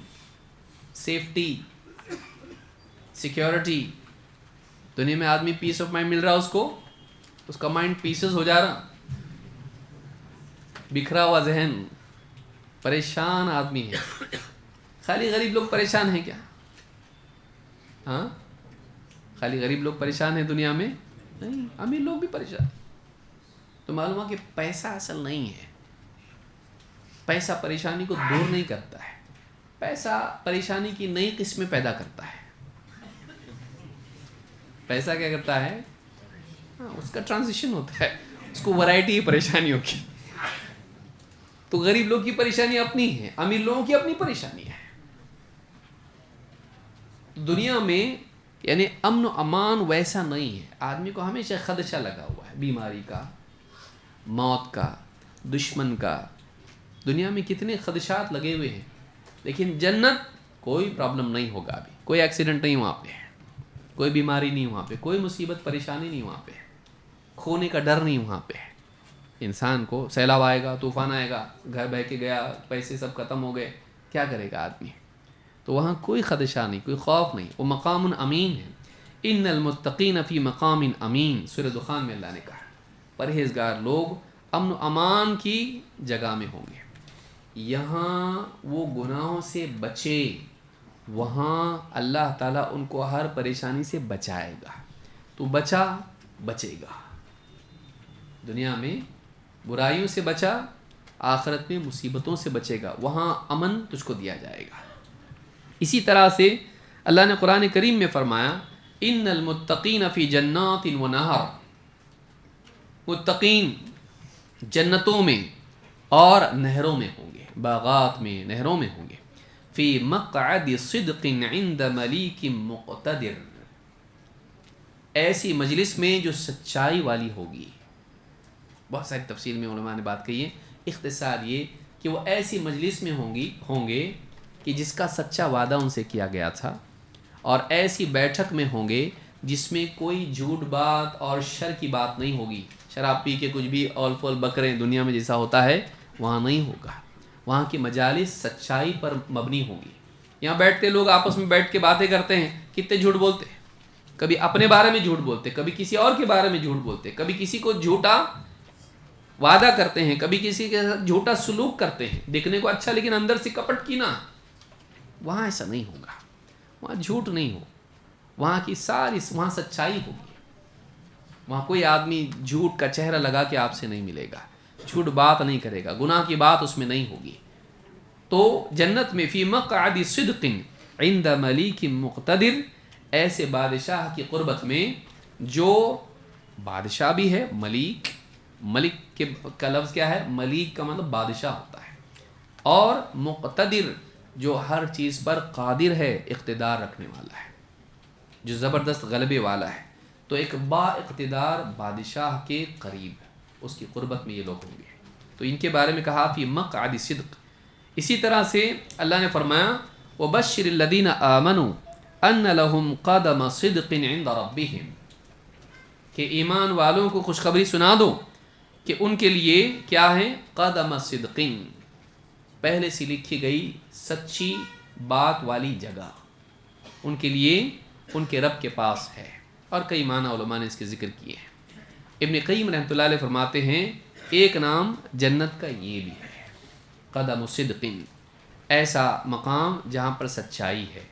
سیفٹی، سیکیورٹی. دنیا میں آدمی پیس آف مائنڈ مل رہا اس کو، اس کا مائنڈ پیسز ہو جا رہا، بکھرا ہوا ذہن، پریشان آدمی ہے. خالی غریب لوگ پریشان ہیں کیا؟ ہاں، خالی غریب لوگ پریشان ہیں دنیا میں؟ نہیں، امیر لوگ بھی پریشان ہیں۔ تو معلوم ہے کہ پیسہ اصل نہیں ہے، پیسہ پریشانی کو دور نہیں کرتا ہے، پیسہ پریشانی کی نئی قسمیں پیدا کرتا ہے۔ پیسہ کیا کرتا ہے؟ اس کا ٹرانزیشن ہوتا ہے، اس کو ورائٹی پریشانیوں کی۔ تو غریب لوگ کی پریشانی اپنی ہے، امیر لوگوں کی اپنی پریشانی ہے۔ دنیا میں یعنی امن و امان ویسا نہیں ہے، آدمی کو ہمیشہ خدشہ لگا ہوا ہے، بیماری کا، موت کا، دشمن کا۔ دنیا میں کتنے خدشات لگے ہوئے ہیں، لیکن جنت کوئی پرابلم نہیں ہوگا، ابھی کوئی ایکسیڈنٹ نہیں وہاں پہ، کوئی بیماری نہیں وہاں پہ، کوئی مصیبت پریشانی نہیں وہاں پہ، کھونے کا ڈر نہیں وہاں پہ۔ انسان کو سیلاب آئے گا، طوفان آئے گا، گھر بہ کے گیا، پیسے سب ختم ہو گئے، کیا کرے گا آدمی؟ تو وہاں کوئی خدشہ نہیں، کوئی خوف نہیں، وہ مقام امین ہے۔ ان المتقین فی مقام امین، سورہ دخان میں اللہ نے کہا پرہیزگار لوگ امن و امان کی جگہ میں ہوں گے۔ یہاں وہ گناہوں سے بچے، وہاں اللہ تعالیٰ ان کو ہر پریشانی سے بچائے گا۔ تو بچے گا، دنیا میں برائیوں سے بچا، آخرت میں مصیبتوں سے بچے گا، وہاں امن تجھ کو دیا جائے گا۔ اسی طرح سے اللہ نے قرآن کریم میں فرمایا ان المتقین فی جنات و نہر، متقین جنتوں میں اور نہروں میں ہوں گے، باغات میں، نہروں میں ہوں گے۔ فی مقعد صدق عند ملیک مقتدر، ایسی مجلس میں جو سچائی والی ہوگی۔ بہت ساری تفصیل میں علماء نے بات کہی ہے، اختصار یہ کہ وہ ایسی مجلس میں ہوں گے کہ جس کا سچا وعدہ ان سے کیا گیا تھا، اور ایسی بیٹھک میں ہوں گے جس میں کوئی جھوٹ بات اور شر کی بات نہیں ہوگی، شراب پی کے کچھ بھی اول فول بکریں دنیا میں جیسا ہوتا ہے وہاں نہیں ہوگا۔ وہاں کی مجالس سچائی پر مبنی ہوں گی۔ یہاں بیٹھتے لوگ آپس میں بیٹھ کے باتیں کرتے ہیں، کتنے جھوٹ بولتے ہیں، کبھی اپنے بارے میں جھوٹ بولتے، کبھی کسی اور کے بارے میں جھوٹ بولتے، کبھی کسی کو جھوٹا وعدہ کرتے ہیں، کبھی کسی کے ساتھ جھوٹا سلوک کرتے ہیں، دیکھنے کو اچھا لیکن اندر سے کپٹ کی نا۔ وہاں ایسا نہیں ہوگا، وہاں جھوٹ نہیں ہو، وہاں سچائی ہوگی۔ وہاں کوئی آدمی جھوٹ کا چہرہ لگا کے آپ سے نہیں ملے گا، جھوٹ بات نہیں کرے گا، گناہ کی بات اس میں نہیں ہوگی۔ تو جنت میں فی مقعد صدق عند ملیک مقتدر، ایسے بادشاہ کی قربت میں جو بادشاہ بھی ہے، ملک کا لفظ کیا ہے؟ ملیک کا مطلب بادشاہ ہوتا ہے، اور مقتدر جو ہر چیز پر قادر ہے، اقتدار رکھنے والا ہے، جو زبردست غلبے والا ہے۔ تو ایک با اقتدار بادشاہ کے قریب، اس کی قربت میں یہ لوگ ہوں گے۔ تو ان کے بارے میں کہا فی مقعد صدق۔ اسی طرح سے اللہ نے فرمایا وَبَشِّرِ الَّذِينَ آمَنُوا أَنَّ لَهُمْ قَدَمَ صِدْقٍ عِنْدَ رَبِّهِمْ، کہ ایمان والوں کو خوشخبری سنا دو کہ ان کے لیے کیا ہے؟ قدم صدقین، پہلے سے لکھی گئی سچی بات والی جگہ ان کے لیے ان کے رب کے پاس ہے۔ اور کئی معنی علماء نے اس کے ذکر کیے ہیں۔ ابن قیم رحمۃ اللہ علیہ فرماتے ہیں ایک نام جنت کا یہ بھی ہے، قدم صدقین، ایسا مقام جہاں پر سچائی ہے۔